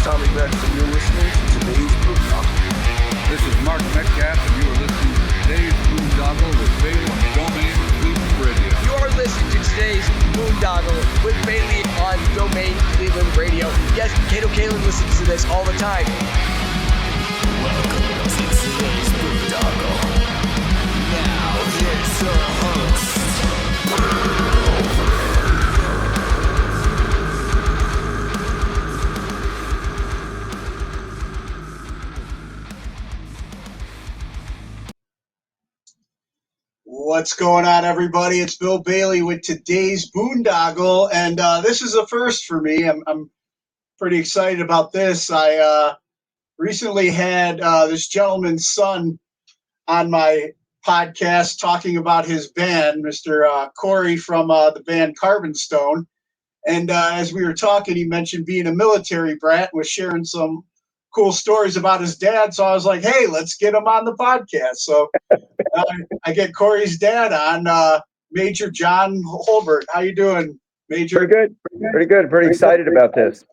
Tommy Beck, and you're listening to today's Boondoggle. This is Mark Metcalf, and you are listening to today's Boondoggle with Bailey on Domain Cleveland Radio. You are listening to today's Boondoggle with Bailey on Domain Cleveland Radio. Yes, Kato Kaelin listens to this all the time. Welcome to today's Boondoggle. Now, here's your host. What's going on, everybody? It's Bill Bailey with today's Boondoggle, and this is a first for me. I'm pretty excited about this. I recently had this gentleman's son on my podcast talking about his band, Mr. Corey from the band Carbon Stone. And as we were talking, he mentioned being a military brat and was sharing some cool stories about his dad. So I was like, hey, let's get him on the podcast. So I get Corey's dad on, Major John Holbert. How you doing, Major? Pretty good. Pretty excited about this.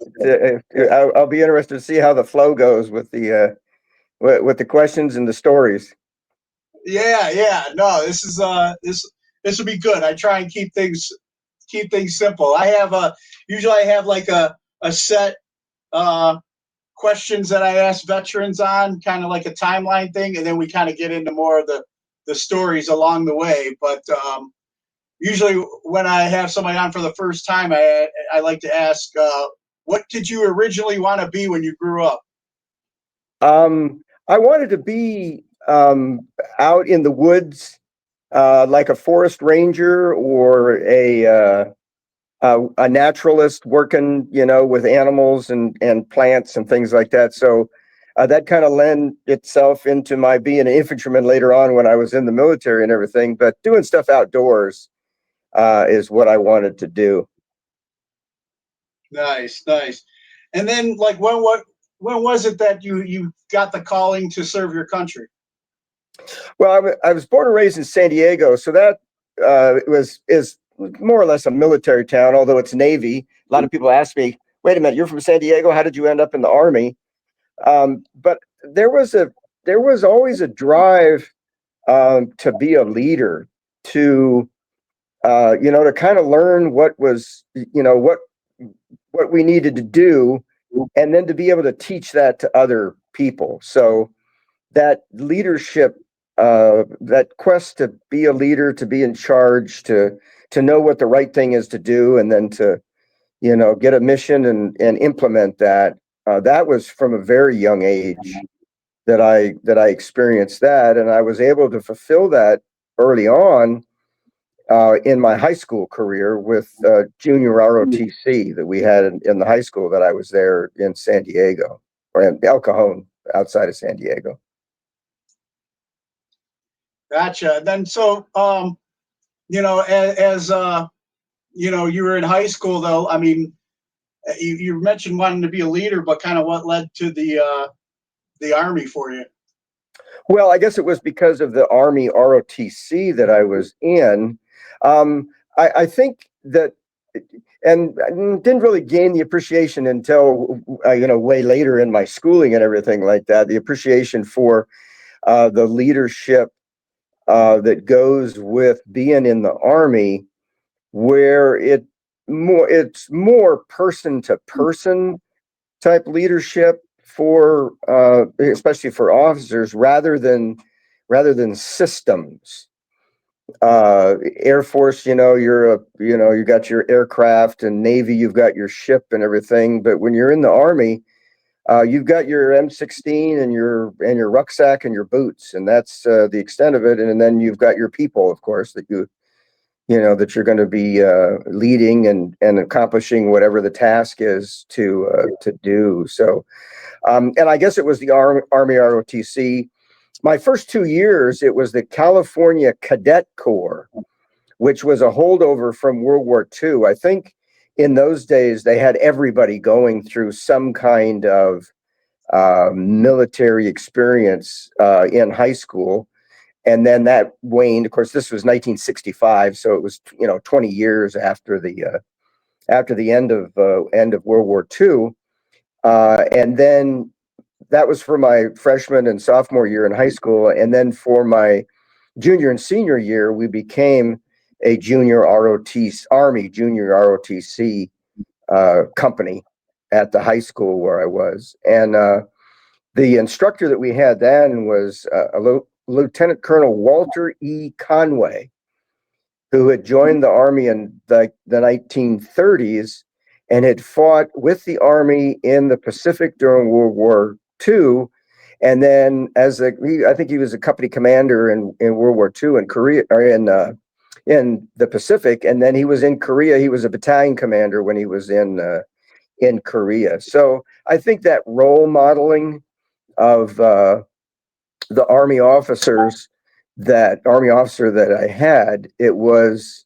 I'll be interested to see how the flow goes with the questions and the stories. Yeah. No, this is this will be good. I try and keep things simple. Usually I have like a set questions that I ask veterans on, kind of like a timeline thing, and then we kind of get into more of the stories along the way. But usually when I have somebody on for the first time, I like to ask, what did you originally want to be when you grew up? I wanted to be out in the woods, like a forest ranger or a naturalist working, with animals and plants and things like that. So that kind of lent itself into my being an infantryman later on when I was in the military and everything. But doing stuff outdoors is what I wanted to do. Nice. And then, like, when was it that you got the calling to serve your country? Well, I was born and raised in San Diego, so that is more or less a military town, although it's Navy. A lot of people ask me, wait a minute, you're from San Diego? How did you end up in the Army? But there was always a drive to be a leader, to kind of learn what was, what we needed to do, and then to be able to teach that to other people. So that leadership, that quest to be a leader, to be in charge, to know what the right thing is to do, and then to, get a mission and implement that. That was from a very young age that I experienced that, and I was able to fulfill that early on in my high school career with junior ROTC that we had in the high school that I was there in San Diego, or in El Cajon, outside of San Diego. Gotcha. Then so as you were in high school, though, I mean, you mentioned wanting to be a leader, but kind of what led to the Army for you? Well, I guess it was because of the Army ROTC that I was in. I think that, and I didn't really gain the appreciation until, way later in my schooling and everything like that, the appreciation for the leadership that goes with being in the Army, where it's more person to person type leadership for especially for officers rather than systems. Air Force, you got your aircraft, and Navy, you've got your ship and everything. But when you're in the Army, you've got your M16 and your rucksack and your boots, and that's the extent of it. And then you've got your people, of course, that that you're going to be leading and accomplishing whatever the task is to do. So, and I guess it was the Army ROTC. My first 2 years, it was the California Cadet Corps, which was a holdover from World War II. I think in those days, they had everybody going through some kind of military experience in high school. And then that waned. Of course, this was 1965, so it was 20 years after the end of World War II. And then that was for my freshman and sophomore year in high school. And then for my junior and senior year, we became a junior Army junior ROTC company at the high school where I was. And the instructor that we had then was Lieutenant Colonel Walter E. Conway, who had joined the Army in the 1930s and had fought with the Army in the Pacific during World War II. And then I think he was a company commander in World War II in Korea, or in the Pacific. And then he was in Korea. He was a battalion commander when he was in Korea. So I think that role modeling of the Army officer that I had, it was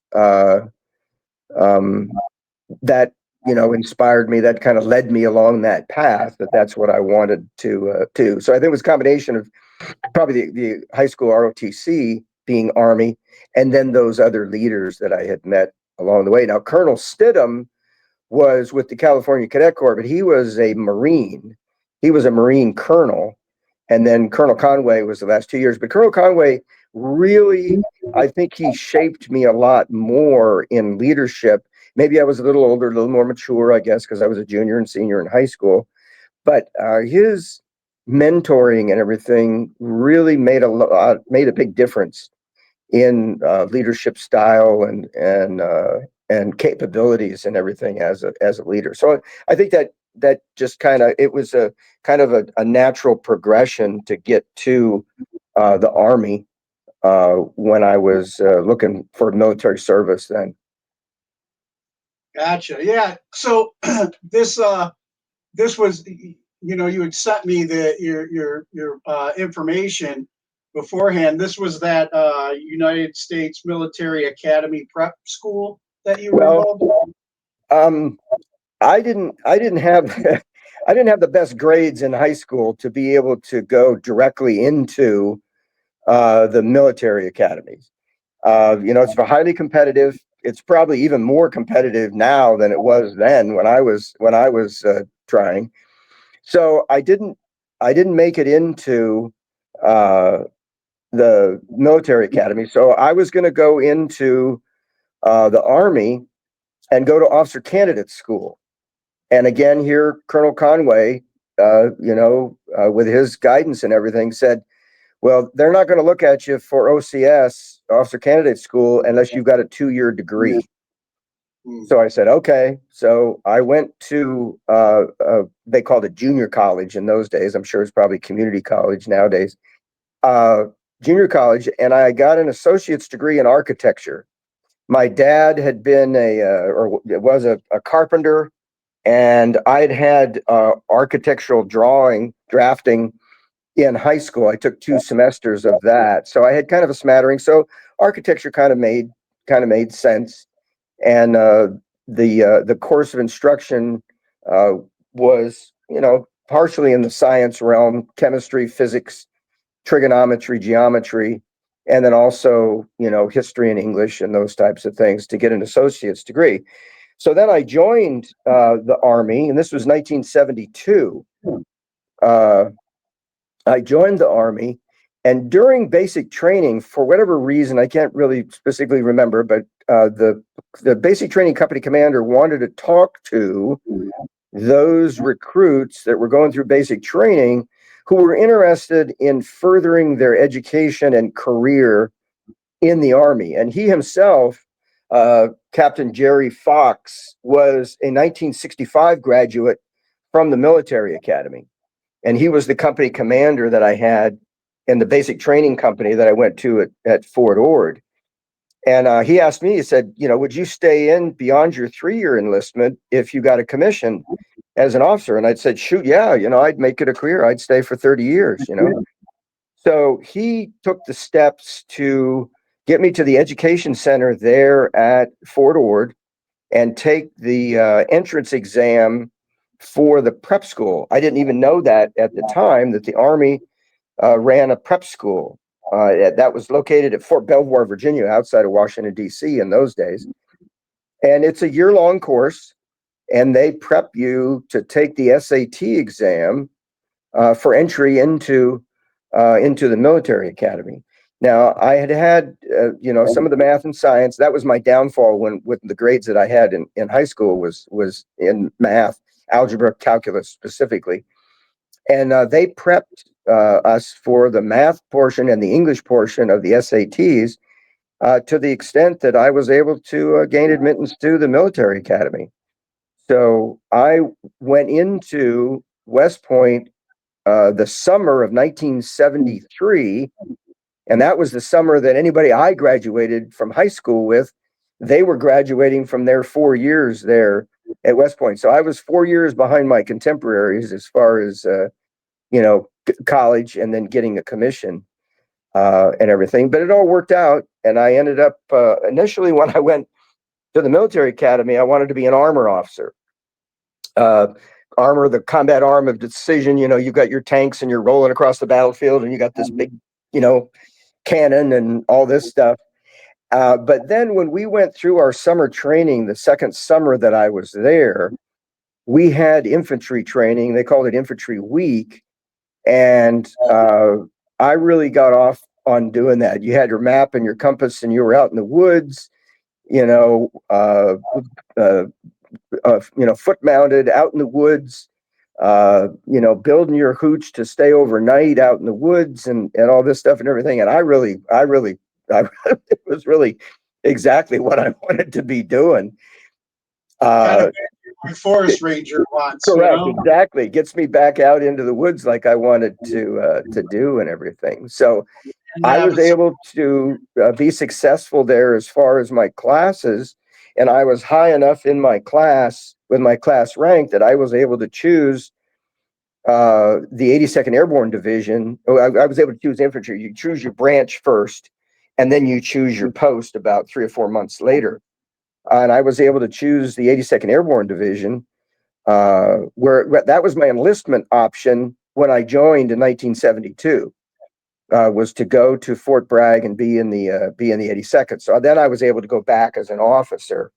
that inspired me, that kind of led me along that path, that's what I wanted to do. So I think it was a combination of probably the high school ROTC being Army, and then those other leaders that I had met along the way. Now, Colonel Stidham was with the California Cadet Corps, but he was a Marine. He was a Marine colonel. And then Colonel Conway was the last 2 years. But Colonel Conway really, I think he shaped me a lot more in leadership. Maybe I was a little older, a little more mature, I guess, because I was a junior and senior in high school. But his mentoring and everything really made a big difference in leadership style and capabilities and everything as a leader. So I think that just it was a kind of a natural progression to get to the Army when I was looking for military service then. Gotcha. Yeah. So this was, you had sent me your information beforehand. This was that United States Military Academy prep school that you were involved in? I didn't have I didn't have the best grades in high school to be able to go directly into the military academies. It's highly competitive. It's probably even more competitive now than it was then when I was trying. So I didn't make it into the military academy. So I was going to go into the Army and go to officer candidate school. And again, here, Colonel Conway, with his guidance and everything, said, well, they're not going to look at you for OCS, officer candidate school, unless you've got a 2-year degree. So I said, okay. So I went to, they called it junior college in those days. I'm sure it's probably community college nowadays. Junior college, and I got an associate's degree in architecture. My dad had been was a carpenter, and I'd had architectural drafting in high school. I took 2 semesters of that, so I had kind of a smattering. So architecture kind of made sense, and the course of instruction was partially in the science realm: chemistry, physics, trigonometry, geometry, and then also history and English and those types of things to get an associate's degree. So then I joined the Army, and this was 1972. I joined the Army, and during basic training, for whatever reason, I can't really specifically remember, but the basic training company commander wanted to talk to those recruits that were going through basic training who were interested in furthering their education and career in the Army. And he himself, Captain Jerry Fox, was a 1965 graduate from the military academy. And he was the company commander that I had in the basic training company that I went to at Fort Ord. And he asked me, he said, would you stay in beyond your 3-year enlistment if you got a commission as an officer? And I'd said, shoot, yeah, I'd make it a career. I'd stay for 30 years, So he took the steps to get me to the education center there at Fort Ord and take the entrance exam for the prep school. I didn't even know that at the time that the Army ran a prep school. That was located at Fort Belvoir, Virginia, outside of Washington, D.C. in those days. And it's a year-long course. and they prep you to take the SAT exam for entry into the military academy. Now, I had some of the math and science. That was my downfall with the grades that I had in high school was in math, algebra, calculus specifically. And they prepped us for the math portion and the English portion of the SATs to the extent that I was able to gain admittance to the military academy. So I went into West Point the summer of 1973, and that was the summer that anybody I graduated from high school with, they were graduating from their 4 years there at West Point. So I was 4 years behind my contemporaries as far as college and then getting a commission and everything. But it all worked out, and I ended up initially when I went to the military academy, I wanted to be an armor officer. Armor, the combat arm of decision. You got your tanks and you're rolling across the battlefield, and you got this big, cannon and all this stuff. But then when we went through our summer training, the second summer that I was there, we had infantry training. They called it Infantry Week. And I really got off on doing that. You had your map and your compass, and you were out in the woods, foot mounted out in the woods, building your hooch to stay overnight out in the woods and all this stuff and everything. And it was really exactly what I wanted to be doing. Kind of forest ranger wants. Correct, exactly. Gets me back out into the woods like I wanted to do and everything. So I was able to be successful there as far as my classes, and I was high enough in my class with my class rank that I was able to choose the 82nd Airborne Division. I was able to choose infantry. You choose your branch first, and then you choose your post about 3 or 4 months later. And I was able to choose the 82nd Airborne Division, where that was my enlistment option when I joined in 1972. Was to go to Fort Bragg and be in the 82nd. So then I was able to go back as an officer,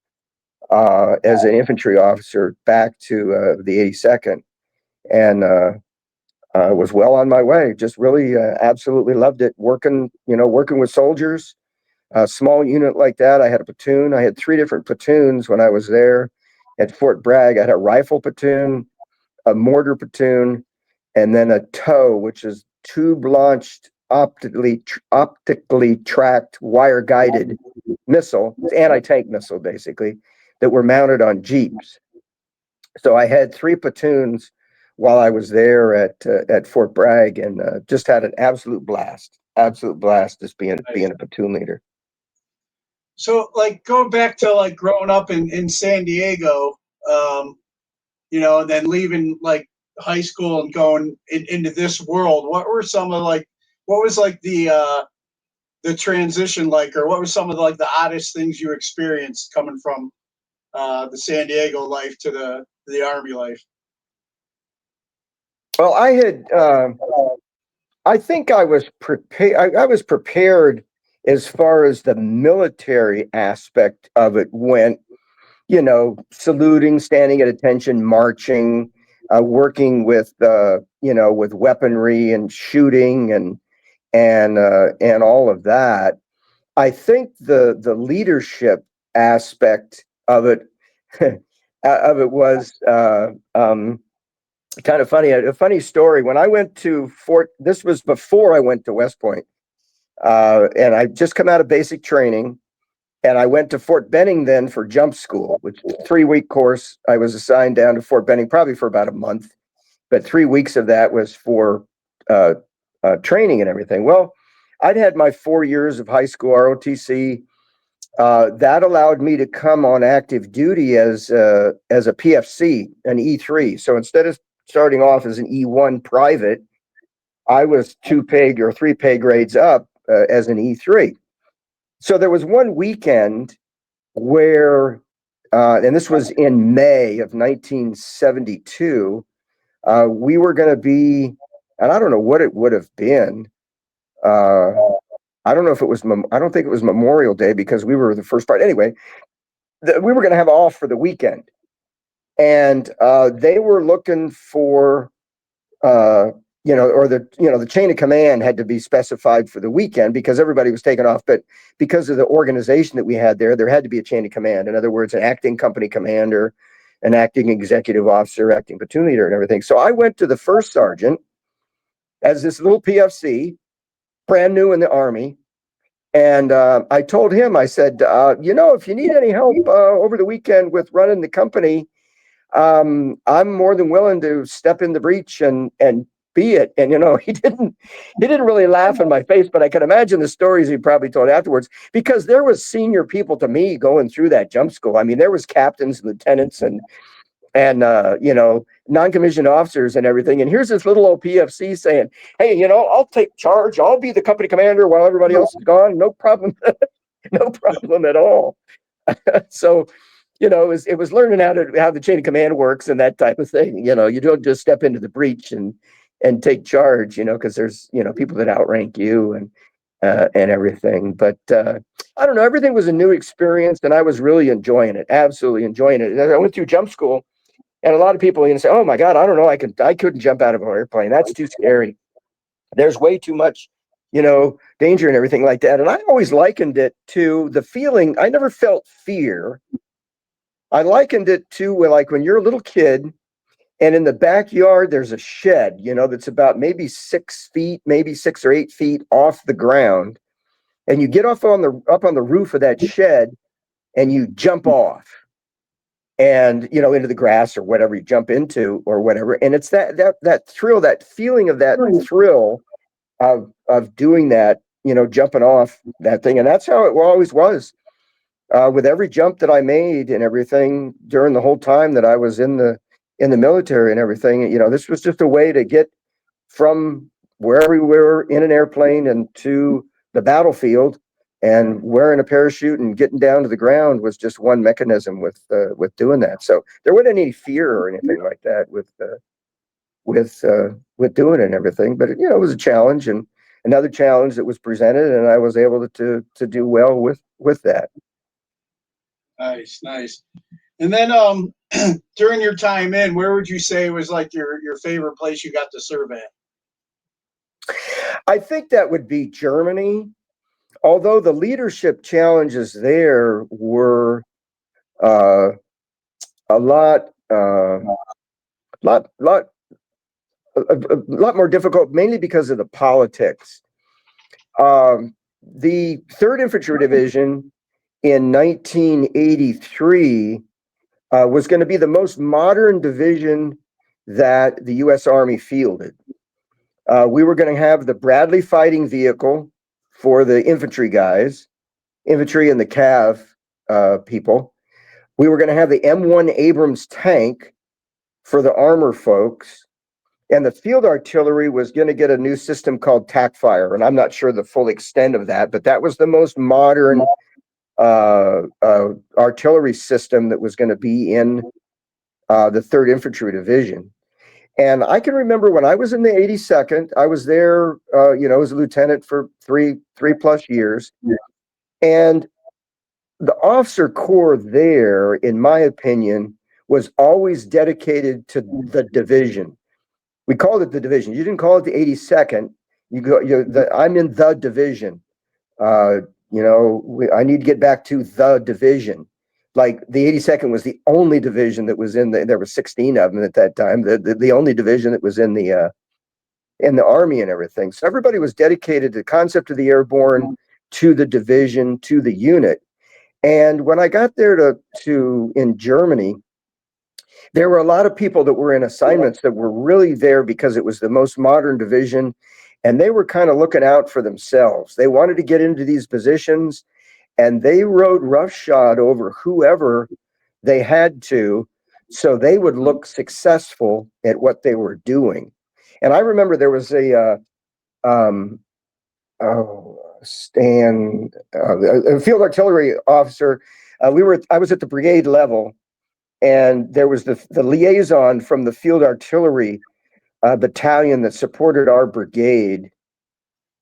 as an infantry officer, back to the 82nd, and was well on my way. Just really absolutely loved it. Working with soldiers, a small unit like that. I had a platoon. I had 3 different platoons when I was there at Fort Bragg. I had a rifle platoon, a mortar platoon, and then a TOW, which is tube-launched, optically tracked, wire-guided missile, anti-tank missile, basically, that were mounted on Jeeps. So I had 3 platoons while I was there at Fort Bragg, and just had an absolute blast just being a platoon leader. So, going back to growing up in San Diego, and then leaving high school and going into this world, what were some of what was the transition or what were some of the oddest things you experienced coming from the San Diego life to the Army life? Well, I think I was prepared. I was prepared as far as the military aspect of it went. Saluting, standing at attention, marching, working with with weaponry and shooting and all of that. I think the leadership aspect of it was kind of funny. A funny story. When I went to this was before I went to West Point, and I just come out of basic training, and I went to Fort Benning then for jump school, which was a 3-week course. I was assigned down to Fort Benning probably for about a month, but 3 weeks of that was for training and everything. Well, I'd had my 4 years of high school ROTC. That allowed me to come on active duty as a PFC, an E3. So instead of starting off as an E1 private, I was 2 pay or 3 pay grades up as an E3. So there was one weekend where, and this was in May of 1972, we were going to be, and I don't know what it would have been. I don't know if it was, I don't think it was Memorial Day because we were the first part. Anyway, we were going to have off for the weekend. and they were looking for, or the chain of command had to be specified for the weekend because everybody was taken off. But because of the organization that we had there had to be a chain of command. In other words, an acting company commander, an acting executive officer, acting platoon leader, and everything. So I went to the first sergeant as this little PFC, brand new in the Army. And I told him, I said, if you need any help over the weekend with running the company, I'm more than willing to step in the breach and be it. And he didn't really laugh in my face, but I can imagine the stories he probably told afterwards, because there was senior people to me going through that jump school. I mean, there was captains, lieutenants, and non-commissioned officers and everything. And here's this little old PFC saying, hey, I'll take charge. I'll be the company commander while everybody else is gone. No problem. No problem at all. So, it was learning how the chain of command works and that type of thing. You don't just step into the breach and take charge, because there's, people that outrank you and everything. But I don't know, everything was a new experience and I was really enjoying it, absolutely enjoying it. I went through jump school. And a lot of people say, "Oh my God, I don't know, I couldn't jump out of an airplane. That's too scary. There's way too much, danger and everything like that." And I always likened it to the feeling. I never felt fear. I likened it to like when you're a little kid, and in the backyard there's a shed, that's about maybe 6 feet, maybe 6 or 8 feet off the ground, and you get up on the roof of that shed, and you jump off. And into the grass or whatever you jump into or whatever, and it's that thrill, that feeling of that thrill of doing that, jumping off that thing. And that's how it always was with every jump that I made and everything during the whole time that I was in the military and everything. This was just a way to get from wherever we were in an airplane and to the battlefield. And wearing a parachute and getting down to the ground was just one mechanism with doing that. So there wasn't any fear or anything like that with doing it and everything. But it was a challenge and another challenge that was presented, and I was able to do well with that. Nice. And then during your time in, where would you say was like your favorite place you got to serve at? I think that would be Germany. Although the leadership challenges there were a lot more difficult, mainly because of the politics. The 3rd Infantry Division in 1983 was going to be the most modern division that the U.S. Army fielded. We were going to have the Bradley fighting vehicle for the infantry guys, infantry and the Cav people. We were going to have the M1 Abrams tank for the armor folks. And the field artillery was going to get a new system called TACfire. And I'm not sure the full extent of that, but that was the most modern artillery system that was going to be in the 3rd Infantry Division. And I can remember when I was in the 82nd, I was there, as a lieutenant for three plus years. And the officer corps there, in my opinion, was always dedicated to the division. We called it the division. You didn't call it the 82nd. I'm in the division. I need to get back to the division. Like the 82nd was the only division that was there were 16 of them at that time. The only division that was in the Army and everything. So everybody was dedicated to the concept of the airborne, to the division, to the unit. And when I got there to in Germany, there were a lot of people that were in assignments that were really there because it was the most modern division, and they were kind of looking out for themselves. They wanted to get into these positions, and they rode roughshod over whoever they had to, so they would look successful at what they were doing. And I remember there was a field artillery officer. I was at the brigade level, and there was the liaison from the field artillery battalion that supported our brigade.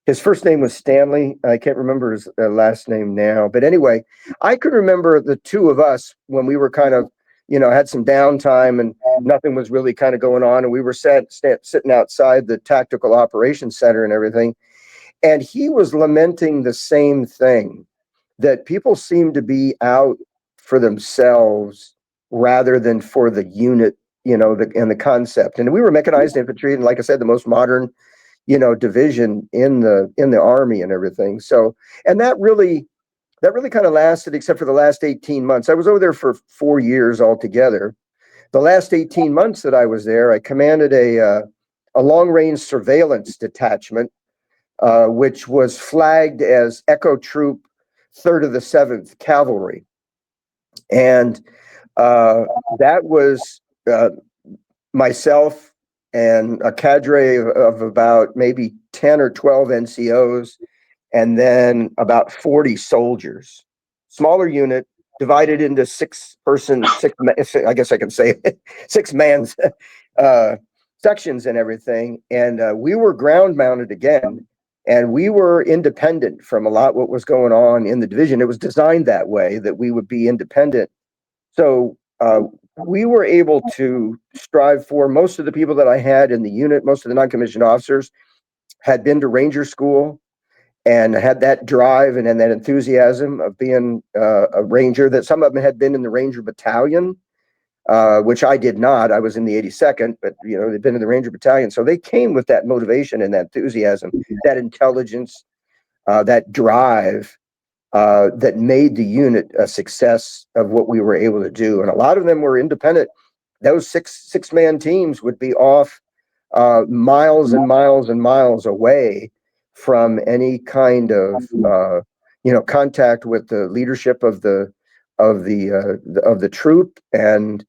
His first name was Stanley. I can't remember his last name now. But anyway, I could remember the two of us when we were kind of had some downtime and nothing was really kind of going on. And we were sitting outside the tactical operations center and everything. And he was lamenting the same thing, that people seem to be out for themselves rather than for the unit, and the concept. And we were mechanized infantry, and like I said, the most modern, division in the Army and everything. So, and that really kind of lasted, except for the last 18 months. I was over there for 4 years altogether. The last 18 months that I was there, I commanded a long-range surveillance detachment, which was flagged as Echo Troop 3rd of the 7th Cavalry. And that was myself and a cadre of about maybe 10 or 12 NCOs, and then about 40 soldiers. Smaller unit, divided into six man sections and everything. And we were ground mounted again, and we were independent from a lot what was going on in the division. It was designed that way, that we would be independent. So we were able to strive for, most of the people that I had in the unit, most of the non-commissioned officers had been to Ranger School and had that drive and that enthusiasm of being a Ranger, that some of them had been in the Ranger Battalion, which I did not. I was in the 82nd, but they'd been in the Ranger Battalion. So they came with that motivation and that enthusiasm, that intelligence, that drive, that made the unit a success of what we were able to do. And a lot of them were independent. Those six-man teams would be off miles and miles and miles away from any kind of contact with the leadership of the troop, and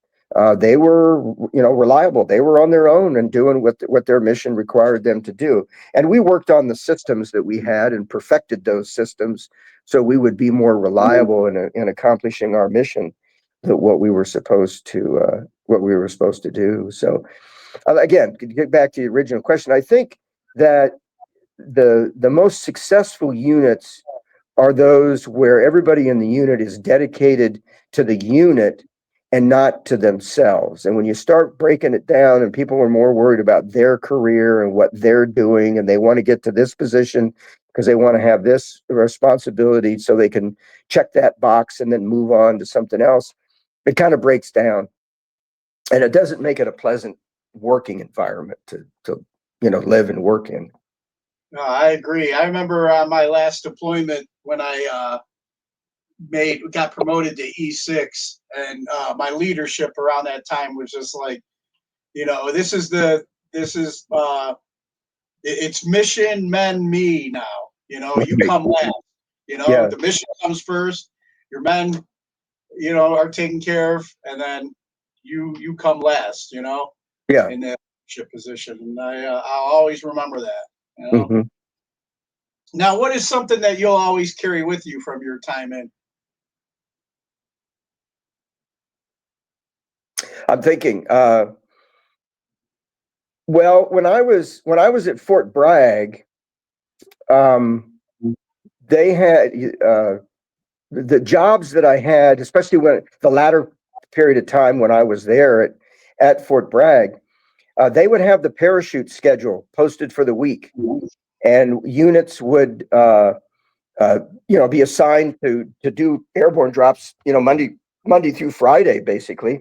they were reliable. They were on their own and doing what their mission required them to do. And we worked on the systems that we had and perfected those systems so we would be more reliable in accomplishing our mission, that what we were supposed to do. So again, to get back to the original question, I think that the most successful units are those where everybody in the unit is dedicated to the unit and not to themselves. And when you start breaking it down and people are more worried about their career and what they're doing, and they want to get to this position because they want to have this responsibility so they can check that box and then move on to something else, it kind of breaks down. And it doesn't make it a pleasant working environment to live and work in. No, I agree. I remember on my last deployment when I got promoted to E6, and my leadership around that time was just like, it's mission, men, me now. You come last. Yeah. The mission comes first. Your men, are taken care of, and then you come last. Yeah. In that leadership position, and I'll always remember that. Mm-hmm. Now, what is something that you'll always carry with you from your time in? I'm thinking, well, when I was at Fort Bragg, they had the jobs that I had, especially when the latter period of time when I was there at Fort Bragg, they would have the parachute schedule posted for the week, and units would be assigned to do airborne drops, Monday through Friday, basically.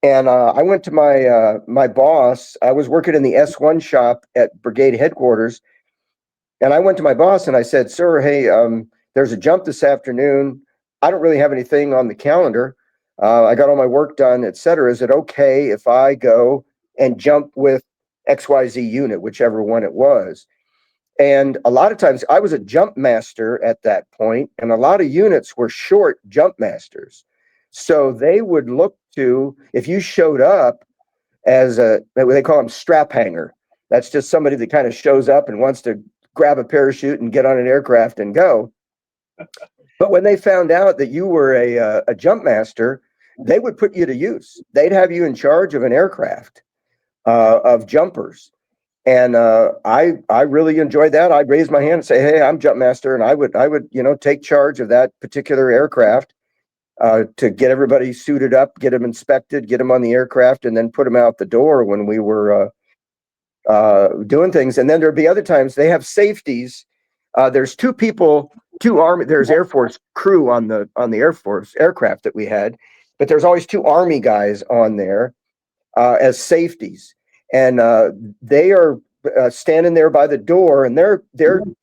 And I went to my boss. I was working in the S1 shop at brigade headquarters, and I went to my boss and I said, "Sir, hey, there's a jump this afternoon. I don't really have anything on the calendar. I got all my work done, etc. Is it okay if I go and jump with XYZ unit, whichever one it was?" And a lot of times I was a jump master at that point, and a lot of units were short jump masters. So they would look to, if you showed up as they call them strap hanger. That's just somebody that kind of shows up and wants to grab a parachute and get on an aircraft and go. But when they found out that you were a jump master, they would put you to use. They'd have you in charge of an aircraft of jumpers. And I really enjoyed that. I'd raise my hand and say, "Hey, I'm jump master," and I would take charge of that particular aircraft. to get everybody suited up, get them inspected, get them on the aircraft, and then put them out the door when we were doing things. And then there'd be other times they have safeties. There's there's Air Force crew on the Air Force aircraft that we had, but there's always 2 Army guys on there as safeties, and they are standing there by the door, and they're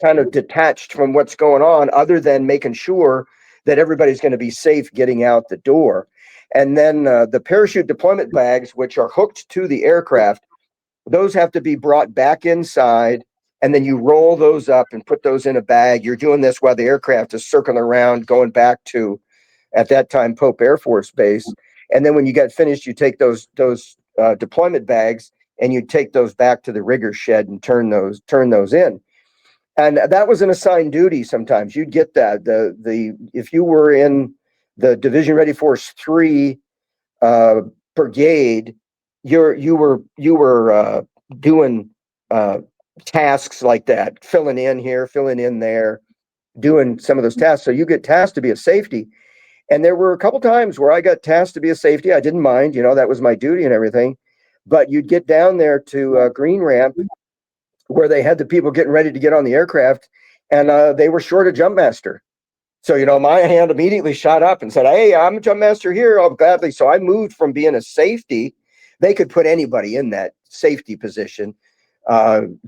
kind of detached from what's going on, other than making sure that everybody's going to be safe getting out the door. And then the parachute deployment bags, which are hooked to the aircraft, those have to be brought back inside, and then you roll those up and put those in a bag. You're doing this while the aircraft is circling around, going back to, at that time, Pope Air Force Base. And then when you get finished, you take those deployment bags and you take those back to the rigger shed and turn those in. And that was an assigned duty. Sometimes you'd get that. If you were in the Division Ready Force 3 brigade, you were doing tasks like that, filling in here, filling in there, doing some of those tasks. So you get tasked to be a safety. And there were a couple times where I got tasked to be a safety. I didn't mind, that was my duty and everything. But you'd get down there to Green Ramp, where they had the people getting ready to get on the aircraft, and they were short a jump master. So, my hand immediately shot up and said, "Hey, I'm a jump master here. I'll gladly." So I moved from being a safety. They could put anybody in that safety position to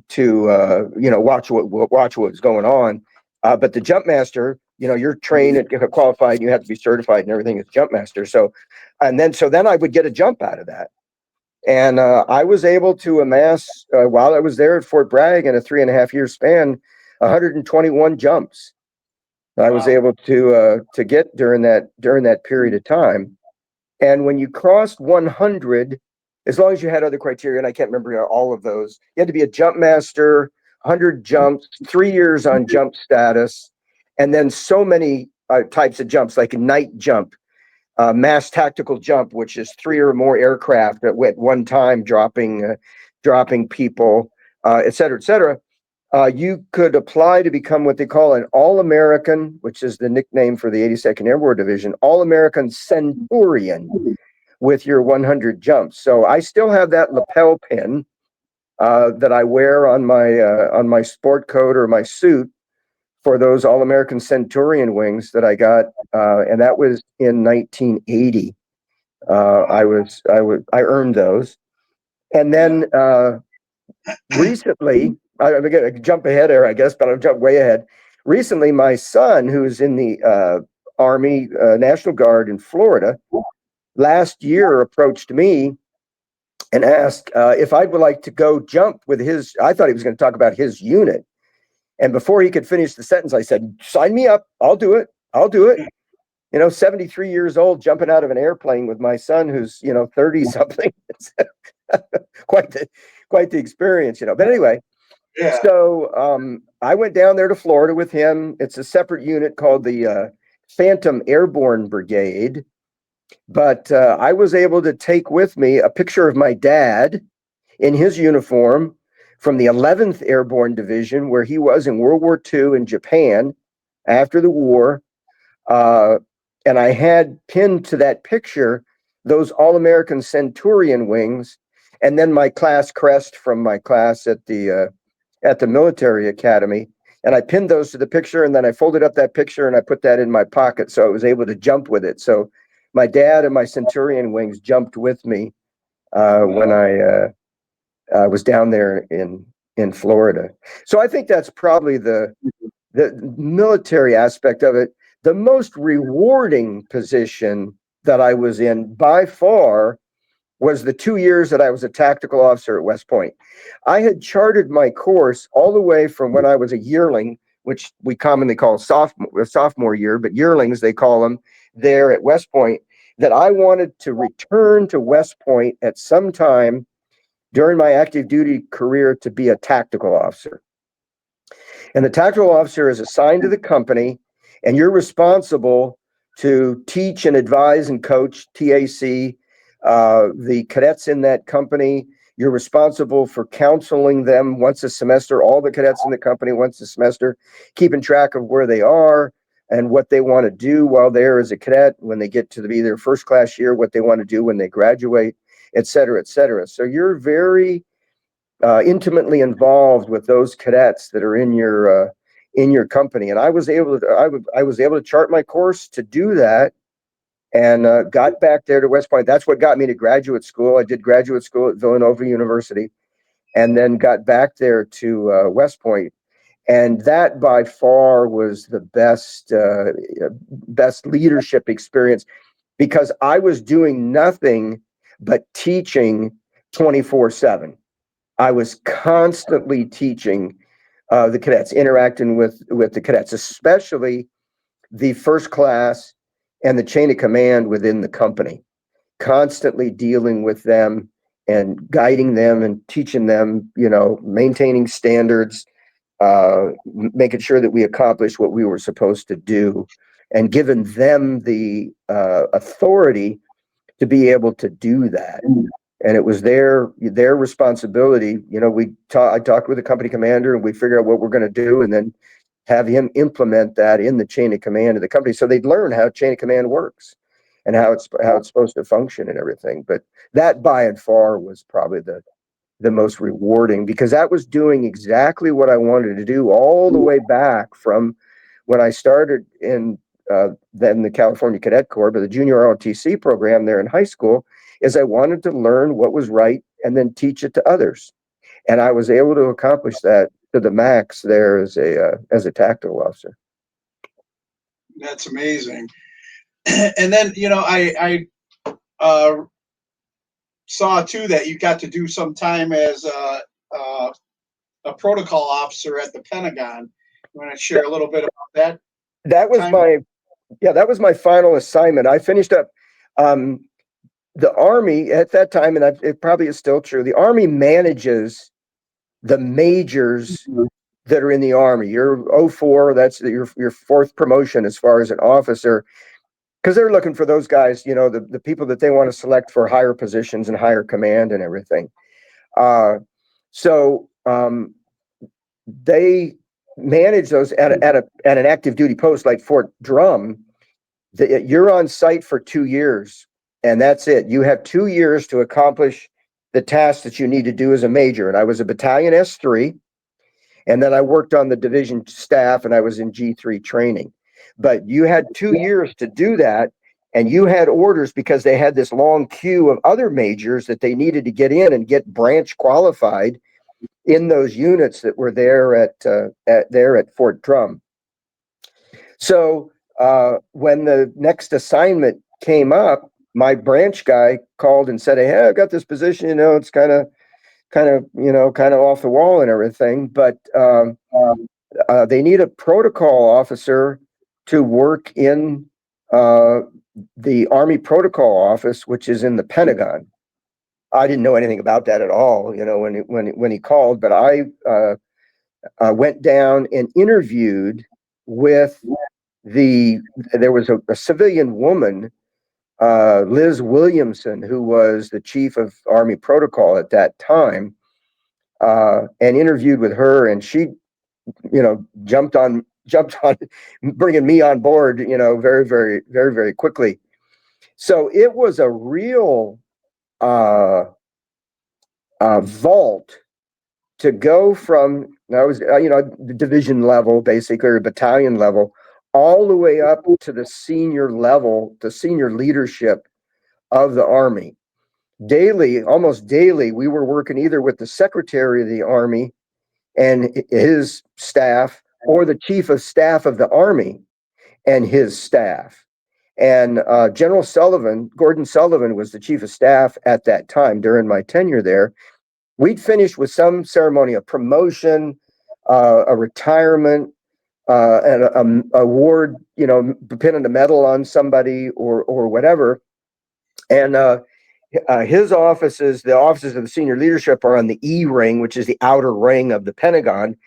watch what was going on. But the jump master, you're trained and qualified, and you have to be certified and everything as jump master. So then I would get a jump out of that. And I was able to amass, while I was there at Fort Bragg in a 3.5-year span, 121 jumps. I was able to get during that period of time. And when you crossed 100, as long as you had other criteria, and I can't remember all of those, you had to be a jump master, 100 jumps, 3 years on jump status, and then so many types of jumps, like a night jump, mass tactical jump, which is 3 or more aircraft at one time dropping people, et cetera, et cetera. You could apply to become what they call an All-American, which is the nickname for the 82nd Airborne Division, All-American Centurion, with your 100 jumps. So I still have that lapel pin that I wear on my sport coat or my suit for those All-American Centurion wings that I got, and that was in 1980. I earned those, and then recently, I'm gonna jump ahead there, I guess, but I'll jump way ahead. Recently, my son, who's in the Army National Guard in Florida, last year approached me and asked if I would like to go jump with his. I thought he was going to talk about his unit. And before he could finish the sentence, I said, "Sign me up. I'll do it. 73 years old, jumping out of an airplane with my son, who's 30 something. quite the experience, But anyway, Yeah. so I went down there to Florida with him. It's a separate unit called the Phantom Airborne Brigade. But I was able to take with me a picture of my dad in his uniform from the 11th Airborne Division, where he was in World War II in Japan after the war. And I had pinned to that picture those All-American Centurion wings, and then my class crest from my class at the military academy. And I pinned those to the picture, and then I folded up that picture and I put that in my pocket, so I was able to jump with it. So my dad and my Centurion wings jumped with me when I was down there in Florida. So I think that's probably the military aspect of it. The most rewarding position that I was in by far was the 2 years that I was a tactical officer at West Point. I had charted my course all the way from when I was a yearling, which we commonly call sophomore year, but yearlings, they call them there at West Point, that I wanted to return to West Point at some time during my active duty career to be a tactical officer. And the tactical officer is assigned to the company, and you're responsible to teach and advise and coach TAC, the cadets in that company. You're responsible for counseling them once a semester, all the cadets in the company once a semester, keeping track of where they are, and what they want to do while they're as a cadet, when they get to be their first class year, what they want to do when they graduate, et cetera, et cetera. So you're very intimately involved with those cadets that are in your company. And I was able to chart my course to do that, and got back there to West Point. That's what got me to graduate school. I did graduate school at Villanova University, and then got back there to West Point. And that by far was the best leadership experience, because I was doing nothing but teaching 24/7. I was constantly teaching the cadets, interacting with the cadets, especially the first class and the chain of command within the company, constantly dealing with them and guiding them and teaching them, maintaining standards, making sure that we accomplished what we were supposed to do, and giving them the authority to be able to do that. And it was their responsibility. I talked with the company commander, and we figured out what we're going to do, and then have him implement that in the chain of command of the company, so they'd learn how chain of command works and how it's supposed to function and everything. But that by and far was probably the most rewarding, because that was doing exactly what I wanted to do all the way back from when I started in then the California Cadet Corps, but the junior ROTC program there in high school, is I wanted to learn what was right and then teach it to others. And I was able to accomplish that to the max there as a tactical officer. That's amazing. And then, I saw too that you got to do some time as a protocol officer at the Pentagon. You want to share a little bit about that? That was my final assignment. I finished up the Army at that time, and it probably is still true. The Army manages the majors that are in the Army. You're 04, that's your fourth promotion as far as an officer, because they're looking for those guys, the people that they want to select for higher positions and higher command and everything. So they manage those at an active duty post like Fort Drum. You're on site for 2 years, and that's it. You have 2 years to accomplish the tasks that you need to do as a major. And I was a battalion S3, and then I worked on the division staff, and I was in G3 training. But you had 2 years to do that, and you had orders, because they had this long queue of other majors that they needed to get in and get branch qualified in those units that were there at Fort Drum. So when the next assignment came up, my branch guy called and said, "Hey, I've got this position, it's kind of off the wall and everything, but they need a protocol officer to work in the Army Protocol Office, which is in the Pentagon." I didn't know anything about that at all, when he called, but I went down and interviewed with there was a civilian woman, Liz Williamson, who was the chief of Army Protocol at that time, and interviewed with her, and she, jumped on bringing me on board, very, very, very, very quickly. So it was a real vault to go from, I was, the division level, basically, or battalion level, all the way up to the senior level, the senior leadership of the Army. Daily, almost daily, we were working either with the Secretary of the Army and his staff, or the Chief of Staff of the Army and his staff. And General Sullivan, Gordon Sullivan, was the Chief of Staff at that time during my tenure there. We'd finish with some ceremony, a promotion, a retirement, an award, pinning a medal on somebody or whatever. And his offices, the offices of the senior leadership, are on the E ring, which is the outer ring of the Pentagon.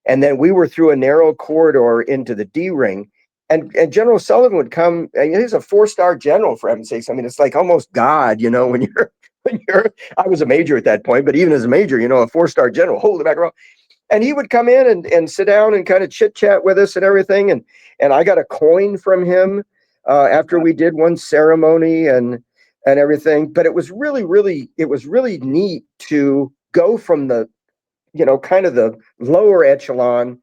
And then we were through a narrow corridor into the D ring. And General Sullivan would come, and he's a 4-star general, for heaven's sakes. I mean, it's like almost God, when you're, I was a major at that point, but even as a major, a 4-star general, hold the back row. And he would come in and sit down and kind of chit chat with us and everything. And I got a coin from him after we did one ceremony and everything. But it was really neat to go from the, kind of the lower echelon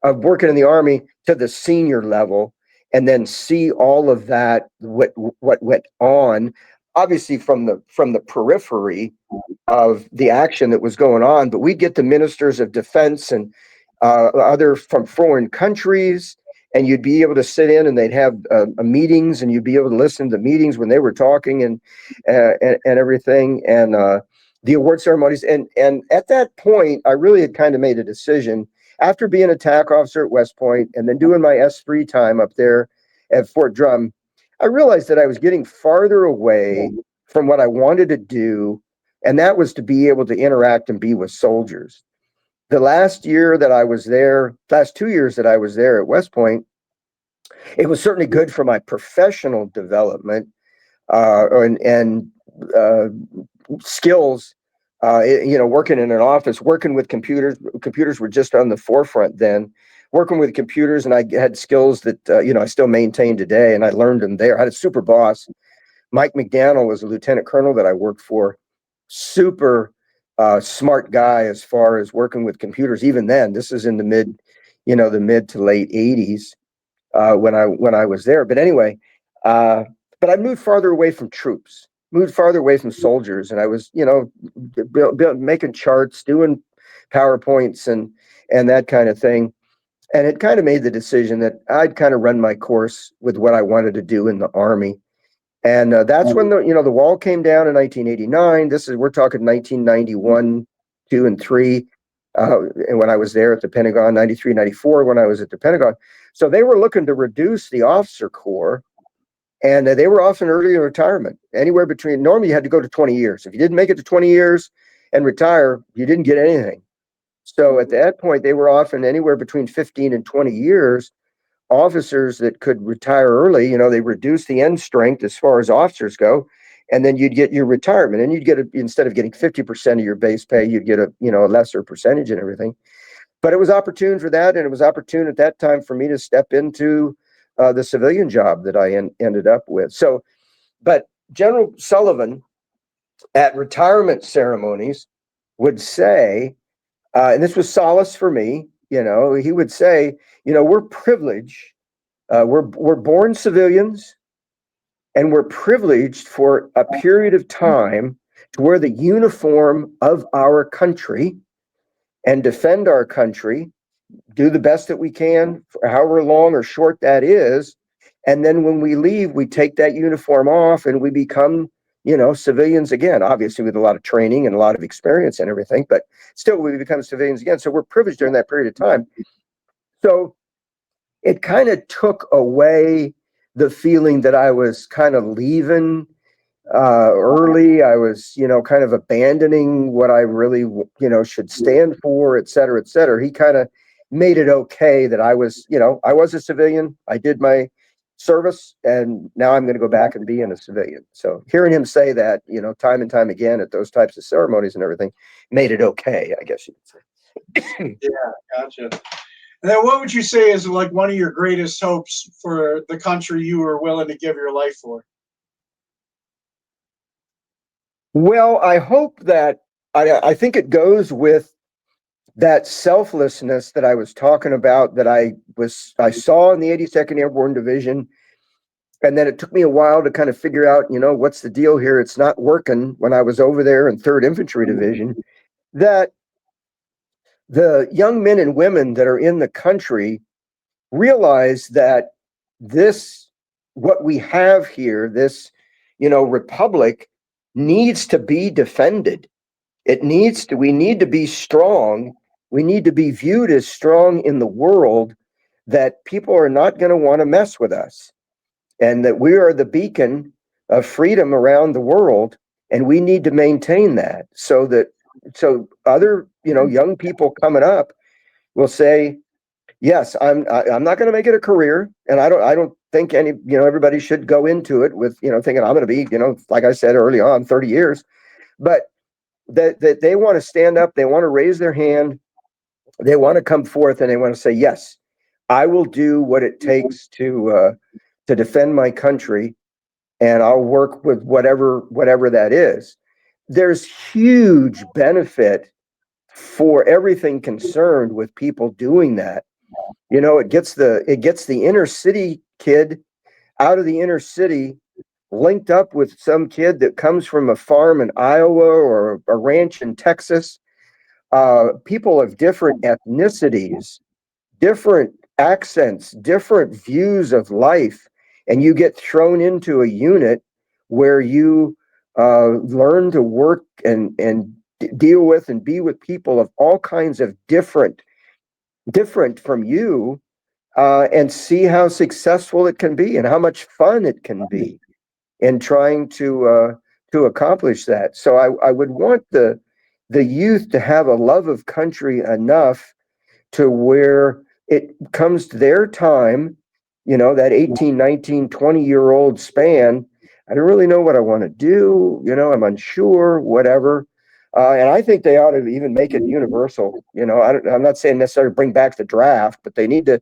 of working in the Army to the senior level, and then see all of that, what went on, obviously from the periphery of the action that was going on. But we'd get the ministers of defense and other from foreign countries, and you'd be able to sit in and they'd have meetings, and you'd be able to listen to the meetings when they were talking and everything, and the award ceremonies. And at that point, I really had kind of made a decision after being a TAC officer at West Point and then doing my S3 time up there at Fort Drum. I realized that I was getting farther away from what I wanted to do, and that was to be able to interact and be with soldiers. The last 2 years that I was there at West Point, it was certainly good for my professional development and skills. Working in an office, working with computers. Computers were just on the forefront then. Working with computers, and I had skills that I still maintain today, and I learned them there. I had a super boss. Mike McDaniel was a lieutenant colonel that I worked for. Super smart guy as far as working with computers. Even then, this is in the mid to late 80s when I was there. But anyway, but I moved farther away from troops. Moved farther away from soldiers, and I was, making charts, doing PowerPoints and that kind of thing. And it kind of made the decision that I'd kind of run my course with what I wanted to do in the Army. And that's when the wall came down in 1989. We're talking 1991, 2 and 3. And when I was there at the Pentagon, 93, 94, when I was at the Pentagon. So they were looking to reduce the officer corps. And they were often early in retirement, anywhere between, normally you had to go to 20 years. If you didn't make it to 20 years and retire, you didn't get anything. So at that point, they were often anywhere between 15 and 20 years, officers that could retire early. They reduced the end strength as far as officers go, and then you'd get your retirement, and you'd get instead of getting 50% of your base pay, you'd get a lesser percentage and everything. But it was opportune for that, and it was opportune at that time for me to step into the civilian job that I ended up with. So, but General Sullivan at retirement ceremonies would say, and this was solace for me, he would say, we're privileged. We're born civilians, and we're privileged for a period of time to wear the uniform of our country and defend our country, do the best that we can for however long or short that is. And then when we leave, we take that uniform off and we become, civilians again, obviously with a lot of training and a lot of experience and everything, but still we become civilians again. So we're privileged during that period of time. So it kind of took away the feeling that I was kind of leaving early. I was, kind of abandoning what I really, should stand for, et cetera, et cetera. He kind of made it okay that I was, I was a civilian. I did my service, and now I'm going to go back and be in a civilian. So hearing him say that, time and time again at those types of ceremonies and everything made it okay, I guess you could say. Yeah, gotcha. And then what would you say is like one of your greatest hopes for the country you were willing to give your life for? Well, I hope that I think it goes with that selflessness that I was talking about, that I saw in the 82nd Airborne Division. And then it took me a while to kind of figure out, what's the deal here? It's not working when I was over there in 3rd Infantry Division, that the young men and women that are in the country realize that what we have here, this, republic, needs to be defended. We need to be strong. We need to be viewed as strong in the world, that people are not going to want to mess with us, and that we are the beacon of freedom around the world. And we need to maintain that so other, young people coming up will say, yes, I'm not going to make it a career. And I don't think everybody should go into it with, thinking I'm going to be, like I said early on, 30 years, but that they want to stand up. They want to raise their hand they want to come forth and they want to say, yes, I will do what it takes to defend my country, and I'll work with whatever that is. There's huge benefit for everything concerned with people doing that. You know, it gets the inner city kid out of the inner city, linked up with some kid that comes from a farm in Iowa or a ranch in Texas. People of different ethnicities, different accents, different views of life, and you get thrown into a unit where you learn to work and deal with and be with people of all kinds of different from you, and see how successful it can be and how much fun it can be in trying to accomplish that. So I would want the youth to have a love of country enough to where it comes to their time, you know, that 18, 19, 20-year-old span. I don't really know what I want to do. You know, I'm unsure, whatever. And I think they ought to even make it universal. You know, I'm not saying necessarily bring back the draft, but they need to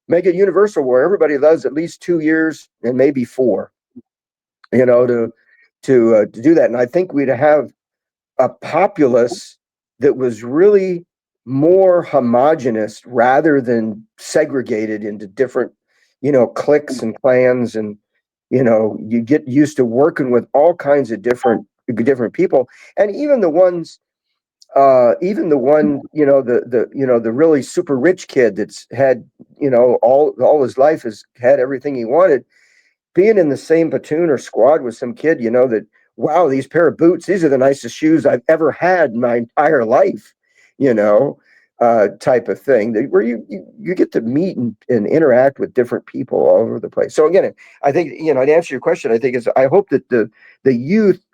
make it universal where everybody does at least 2 years and maybe 4, you know, to do that. And I think we'd have a populace that was really more homogenous rather than segregated into different, you know, cliques and clans. And, you know, you get used to working with all kinds of different people. And even the one, you know, the really super rich kid that's had, you know, all his life has had everything he wanted, being in the same platoon or squad with some kid, you know, that, wow, these pair of boots, these are the nicest shoes I've ever had in my entire life, you know, type of thing, where you get to meet and interact with different people all over the place. So again, I think, you know, to answer your question, I think I hope that the youth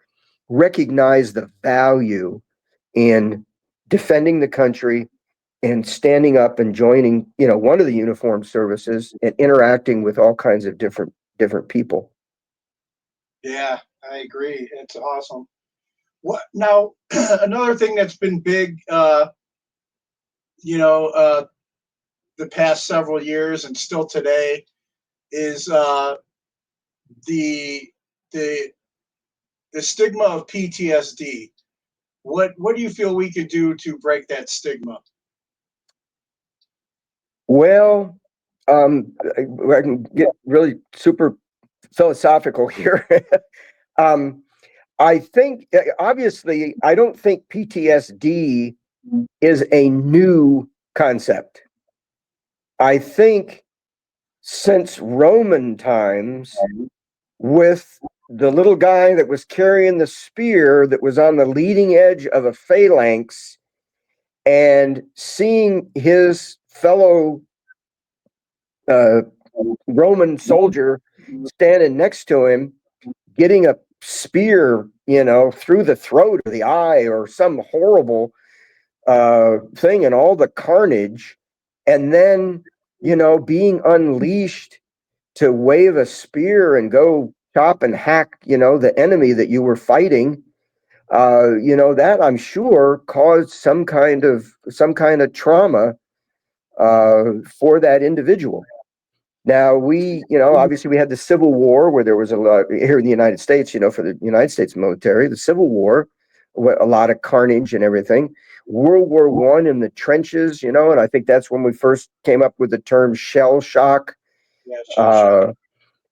recognize the value in defending the country and standing up and joining, you know, one of the uniformed services and interacting with all kinds of different people. Yeah, I agree. It's awesome. What now? Another thing that's been big, you know, the past several years and still today is the stigma of PTSD. What do you feel we could do to break that stigma? Well, I can get really super philosophical here. I think, obviously, I don't think PTSD is a new concept. I think since Roman times, with the little guy that was carrying the spear that was on the leading edge of a phalanx and seeing his fellow Roman soldier standing next to him, getting a spear, you know, through the throat or the eye or some horrible thing, and all the carnage, and then, you know, being unleashed to wave a spear and go chop and hack, you know, the enemy that you were fighting. You know, that I'm sure caused some kind of trauma for that individual. Now, we, you know, obviously we had the Civil War, where there was a lot here in the United States, you know, for the United States military, the Civil War, a lot of carnage and everything. World War I in the trenches, you know, and I think that's when we first came up with the term shell shock. Yeah,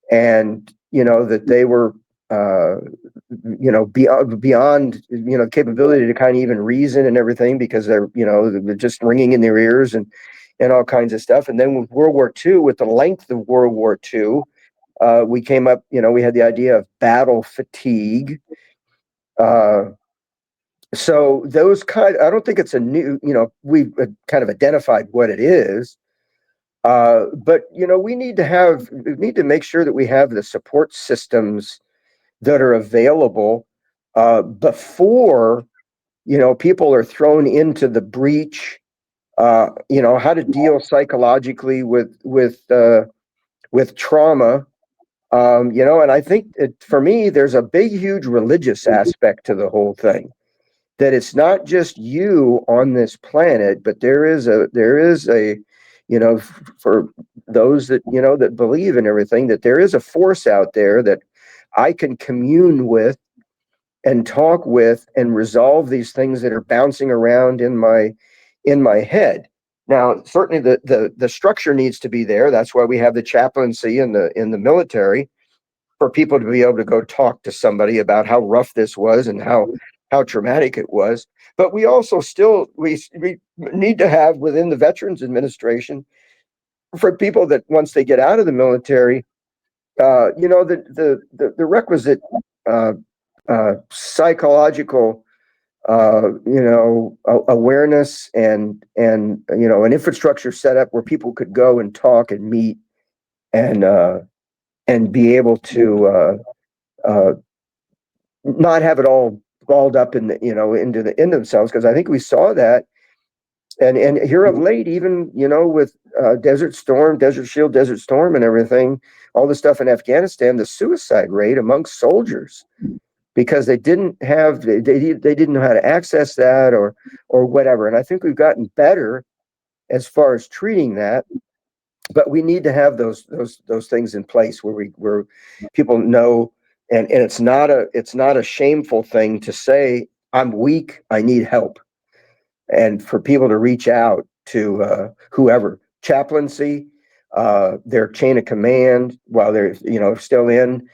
and, you know, that they were, you know, beyond, you know, capability to kind of even reason and everything, because they're, you know, they're just ringing in their ears and all kinds of stuff. And then with World War II, with the length of World War II, we came up, you know, we had the idea of battle fatigue. So those I don't think it's a new, you know, we've kind of identified what it is. But, you know, we need to make sure that we have the support systems that are available before, you know, people are thrown into the breach. You know, how to deal psychologically with trauma. You know, and I think for me, there's a big, huge religious aspect to the whole thing. that it's not just you on this planet, but there is a, for those that, that believe in everything, that there is a force out there that I can commune with and talk with and resolve these things that are bouncing around in my head. Now, certainly the structure needs to be there. That's why we have the chaplaincy in the military, for people to be able to go talk to somebody about how rough this was and how traumatic it was. But we also we need to have within the Veterans Administration, for people that once they get out of the military, the requisite psychological awareness and an infrastructure set up where people could go and talk and meet and be able to not have it all balled up in into themselves, because I think we saw that and here of late, even with Desert Shield, Desert Storm, and everything, all the stuff in Afghanistan, the suicide rate amongst soldiers, because they didn't have they didn't know how to access that or whatever. And I think we've gotten better as far as treating that. But we need to have those things in place where people know, and it's not a shameful thing to say, I'm weak, I need help, and for people to reach out to whoever, chaplaincy, their chain of command while they're still in,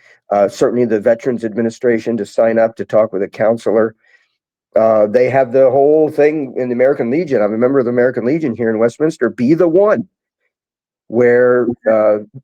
certainly the Veterans Administration, to sign up to talk with a counselor. They have the whole thing in the American Legion. I'm a member of the American Legion here in Westminster. Be the one, where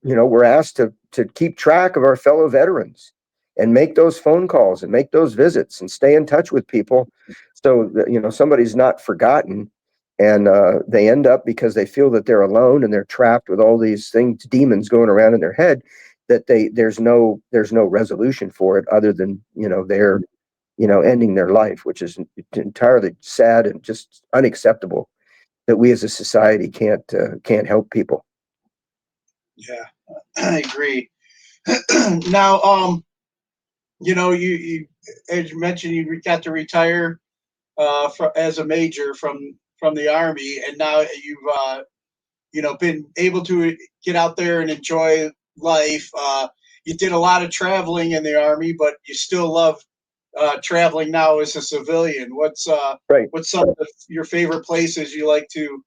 we're asked to keep track of our fellow veterans and make those phone calls and make those visits and stay in touch with people, so that somebody's not forgotten. And they end up, because they feel that they're alone and they're trapped with all these demons going around in their head, that there's no resolution for it other than they're ending their life, which is entirely sad and just unacceptable, that we as a society can't help people. Yeah, I agree. Now, you as you mentioned, you got to retire as a major from the Army, and now you've been able to get out there and enjoy life. You did a lot of traveling in the Army, but you still love traveling now as a civilian. What's some of your favorite places you like to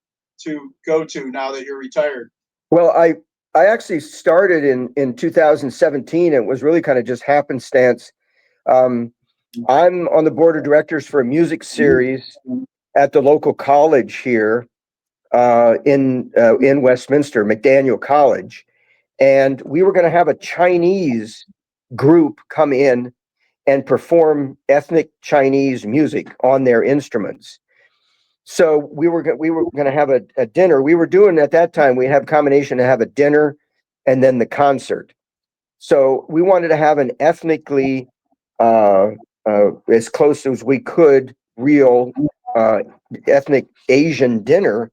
go to now that you're retired? Well, I actually started in 2017. It was really kind of just happenstance. I'm on the board of directors for a music series at the local college here in Westminster, McDaniel College, and we were going to have a Chinese group come in and perform ethnic Chinese music on their instruments. So we were going to have a dinner. We were doing, at that time, we have a combination to have a dinner and then the concert. So we wanted to have an ethnically as close as we could, real ethnic Asian dinner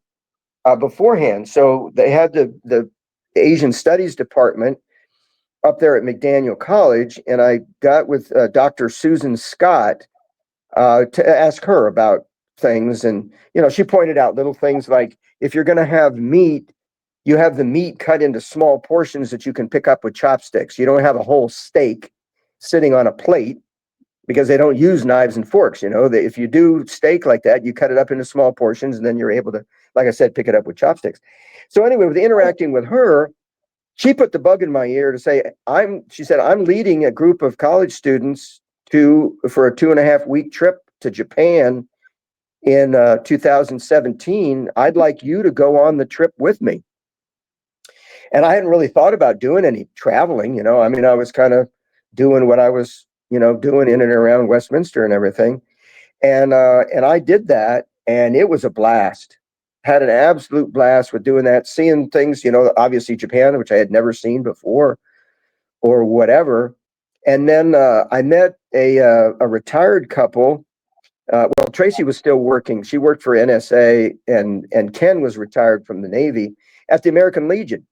beforehand. So they had the Asian Studies department up there at McDaniel College, and I got with Dr. Susan Scott to ask her about things. And she pointed out little things like, if you're going to have meat, you have the meat cut into small portions that you can pick up with chopsticks. You don't have a whole steak sitting on a plate, because they don't use knives and forks. If you do steak like that, you cut it up into small portions, and then you're able to, like I said, pick it up with chopsticks. So anyway, with interacting with her, she put the bug in my ear to say, she said, I'm leading a group of college students for a 2.5-week trip to Japan in 2017. I'd like you to go on the trip with me. And I hadn't really thought about doing any traveling, I was kind of doing what I was, doing in and around Westminster and everything. And I did that, and it was a blast. Had an absolute blast with doing that, seeing things, obviously Japan, which I had never seen before or whatever. And then I met a retired couple. Well, Tracy was still working. She worked for NSA, and Ken was retired from the Navy at the American Legion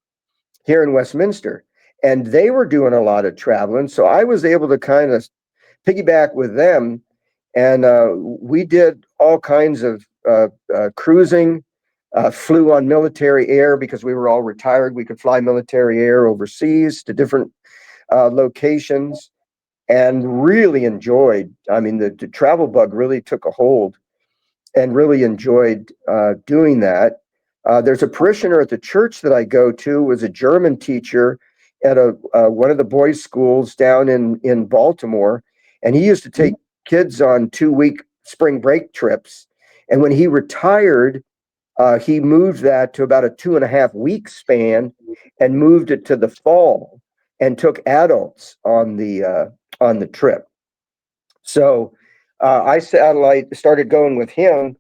here in Westminster. And they were doing a lot of traveling. So I was able to kind of piggyback with them And we did all kinds of cruising, flew on military air because we were all retired. We could fly military air overseas to different locations, and really enjoyed. I mean, the travel bug really took a hold, and really enjoyed doing that. There's a parishioner at the church that I go to, was a German teacher at one of the boys' schools down in Baltimore, and he used to take kids on 2-week spring break trips. And when he retired, he moved that to about a 2.5-week span, and moved it to the fall, and took adults on the trip. So I started going with him,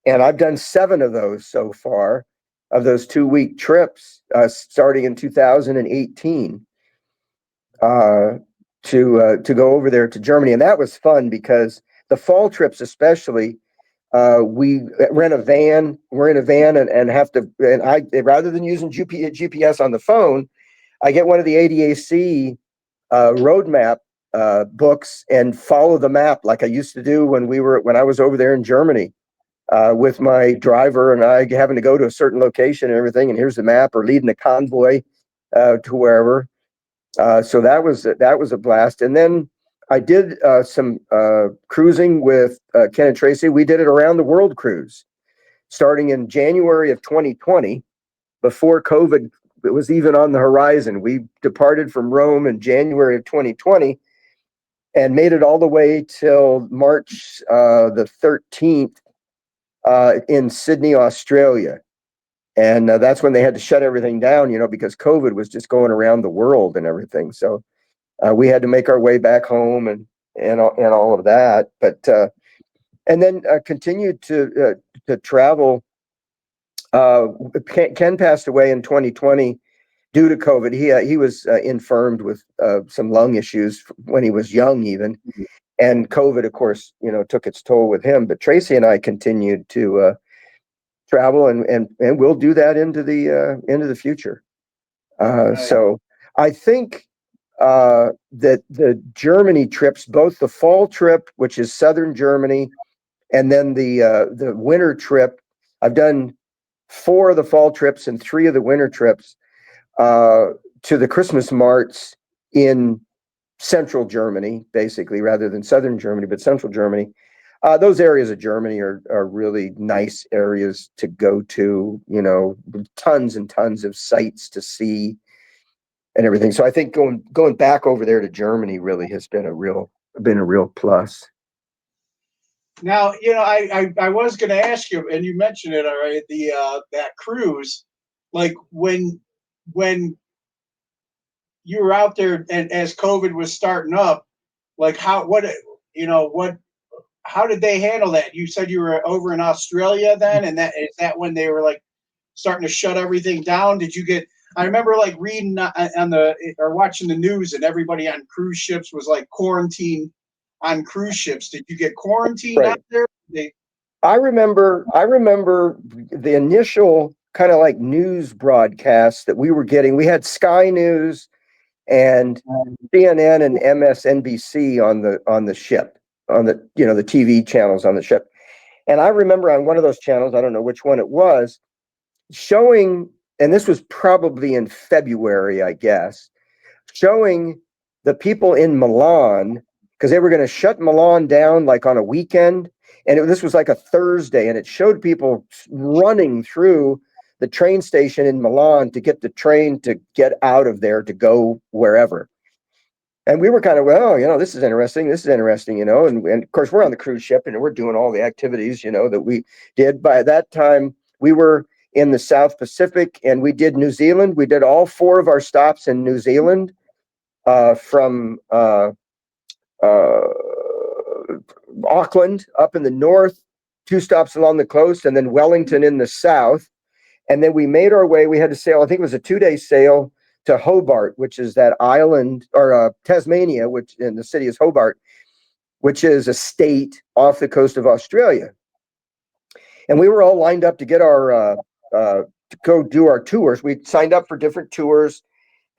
and I've done 7 of those so far, of those 2-week trips, starting in 2018, to go over there to Germany. And that was fun because the fall trips, especially, we rent a van. We're in a van and have to, and I, rather than using GPS on the phone, I get one of the ADAC road map books and follow the map like I used to do when I was over there in Germany, with my driver and I having to go to a certain location and everything. And here's the map, or leading a convoy to wherever. So that was a blast. And then I did some cruising with Ken and Tracy. We did it around the world cruise, starting in January of 2020, before COVID was even on the horizon. We departed from Rome in January of 2020 and made it all the way till March the 13th in Sydney, Australia. And that's when they had to shut everything down, because COVID was just going around the world and everything. So we had to make our way back home and all of that. But and then continued to travel. Ken passed away in 2020 due to COVID. He was infirmed with some lung issues when he was young, even. And COVID, of course, took its toll with him. But Tracy and I continued to travel, and we'll do that into the future. So I think that the Germany trips, both the fall trip, which is southern Germany, and then the winter trip, I've done 4 of the fall trips and 3 of the winter trips to the Christmas marts in central Germany, basically, rather than southern Germany, but central Germany. Those areas of Germany are really nice areas to go to, tons and tons of sights to see and everything. So I think going back over there to Germany really has been a real plus. Now, I was going to ask you, and you mentioned it already, that cruise, like when you were out there and as COVID was starting up, like how did they handle that? You said you were over in Australia then, and is that when they were like starting to shut everything down? Did you get? I remember like reading or watching the news, and everybody on cruise ships was like quarantined on cruise ships. Did you get quarantined out there? I remember the initial kind of like news broadcasts that we were getting. We had Sky News and CNN and MSNBC on the ship, on the the TV channels on the ship. And I remember on one of those channels, I don't know which one it was, showing, and this was probably in February, I guess, showing the people in Milan, because they were going to shut Milan down like on a weekend. And this was like a Thursday, and it showed people running through the train station in Milan to get the train to get out of there to go wherever. And we were kind of, this is interesting. And of course, we're on the cruise ship and we're doing all the activities, that we did. By that time, we were in the South Pacific, and we did New Zealand. We did all 4 of our stops in New Zealand, from Auckland up in the north, 2 stops along the coast, and then Wellington in the south. And then we made our way. We had to sail, I think it was a 2-day sail to Hobart, which is that island, or Tasmania, which in the city is Hobart, which is a state off the coast of Australia. And we were all lined up to get our to go do our tours. We signed up for different tours.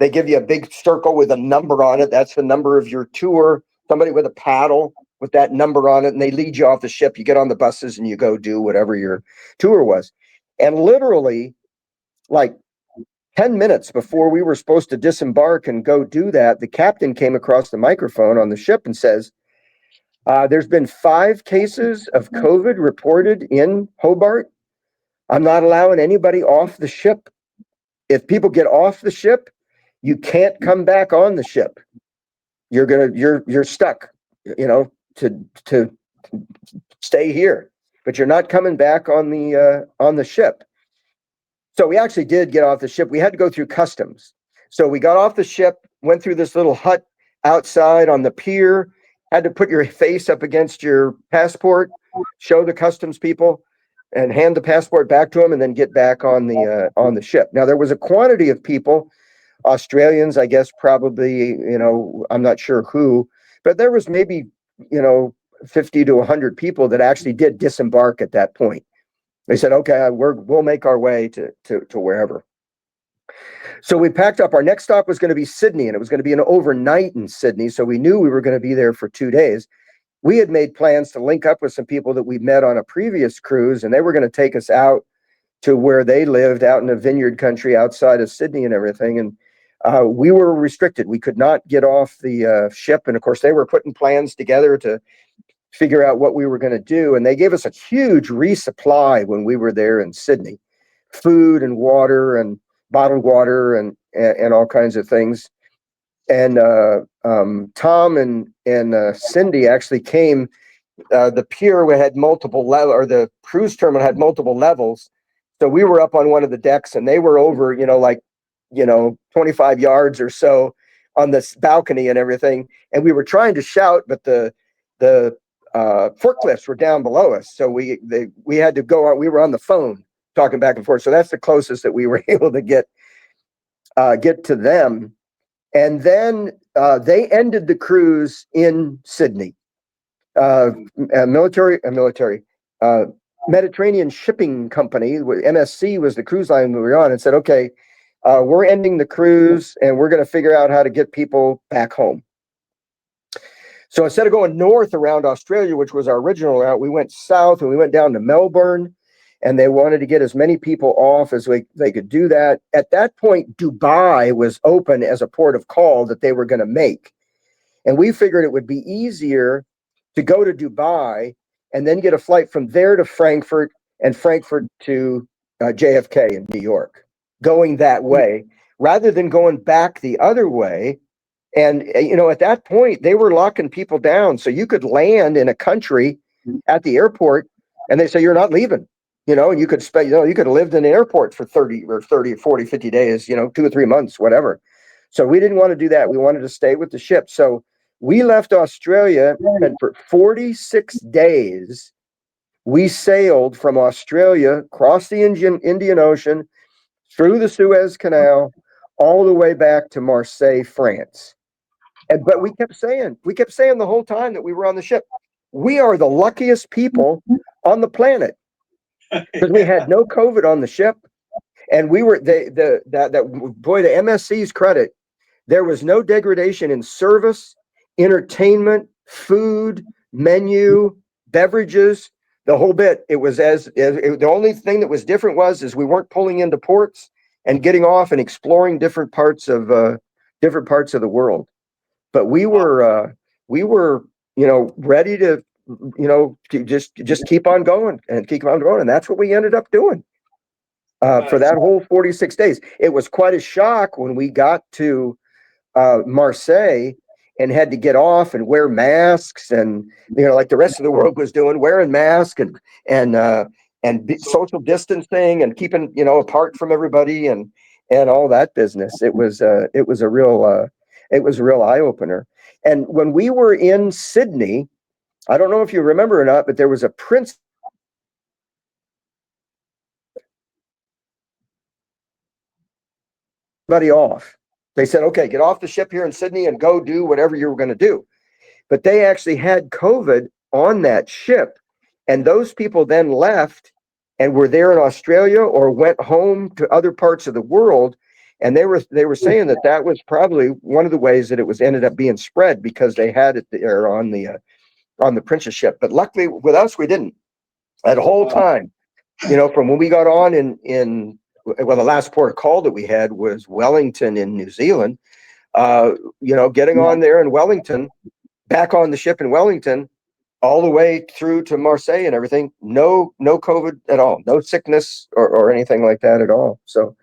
They give you a big circle with a number on it. That's the number of your tour. Somebody with a paddle with that number on it, and they lead you off the ship. You get on the buses and you go do whatever your tour was. And literally, like 10 minutes before we were supposed to disembark and go do that, the captain came across the microphone on the ship and says, there's been 5 cases of COVID reported in Hobart. I'm not allowing anybody off the ship. If people get off the ship, you can't come back on the ship. You're stuck, to stay here, but you're not coming back on the ship. So we actually did get off the ship. We had to go through customs. So we got off the ship, went through this little hut outside on the pier, had to put your face up against your passport, show the customs people, and hand the passport back to them, and then get back on the ship. Now, there was a quantity of people, Australians, I guess, probably, I'm not sure who, but there was maybe, 50 to 100 people that actually did disembark at that point. They said, okay, we'll make our way to wherever. So we packed up. Our next stop was going to be Sydney, and it was going to be an overnight in Sydney. So we knew we were going to be there for 2 days. We had made plans to link up with some people that we met on a previous cruise, and they were going to take us out to where they lived, out in the vineyard country outside of Sydney and everything. And we were restricted. We could not get off the ship. And of course, they were putting plans together to figure out what we were going to do. And they gave us a huge resupply when we were there in Sydney, food and water and bottled water and all kinds of things. And Tom and Cindy actually came. The pier had multiple levels, or the cruise terminal had multiple levels. So we were up on one of the decks, and they were over, 25 yards or so on this balcony and everything. And we were trying to shout, but the forklifts were down below us. So we had to go on. We were on the phone talking back and forth. So that's the closest that we were able to get to them. And then they ended the cruise in Sydney. Mediterranean Shipping Company, MSC was the cruise line we were on, and said, okay, we're ending the cruise and we're going to figure out how to get people back home. So instead of going north around Australia, which was our original route, we went south, and we went down to Melbourne, and they wanted to get as many people off as they could do that. At that point, Dubai was open as a port of call that they were going to make. And we figured it would be easier to go to Dubai and then get a flight from there to Frankfurt, and Frankfurt to JFK in New York, going that way, rather than going back the other way. And, at that point, they were locking people down. So you could land in a country at the airport, and they say, you're not leaving, and you could spend, you could have lived in an airport for 30 or 40, 50 days, 2 or 3 months, whatever. So we didn't want to do that. We wanted to stay with the ship. So we left Australia, and for 46 days, we sailed from Australia, across the Indian Ocean, through the Suez Canal, all the way back to Marseille, France. But we kept saying the whole time that we were on the ship, we are the luckiest people on the planet, because we had no COVID on the ship, and we were the MSC's credit, there was no degradation in service, entertainment, food, menu, beverages, the whole bit. It was the only thing that was different is we weren't pulling into ports and getting off and exploring different parts of the world. But we were ready to just keep on going, and that's what we ended up doing for that whole 46 days. It was quite a shock when we got to Marseille and had to get off and wear masks, and like the rest of the world was doing, wearing masks and social distancing and keeping apart from everybody and all that business. It was a real eye opener. And when we were in Sydney, I don't know if you remember or not, but there was a prince off. They said, okay, get off the ship here in Sydney and go do whatever you were going to do. But they actually had COVID on that ship. And those people then left and were there in Australia or went home to other parts of the world. And they were saying that was probably one of the ways that it was ended up being spread, because they had it there on the on the Princess ship. But luckily with us, we didn't. That whole time, from when we got on well, the last port of call that we had was Wellington in New Zealand. Getting on there in Wellington, back on the ship in Wellington, all the way through to Marseille and everything, no COVID at all, no sickness or anything like that at all. So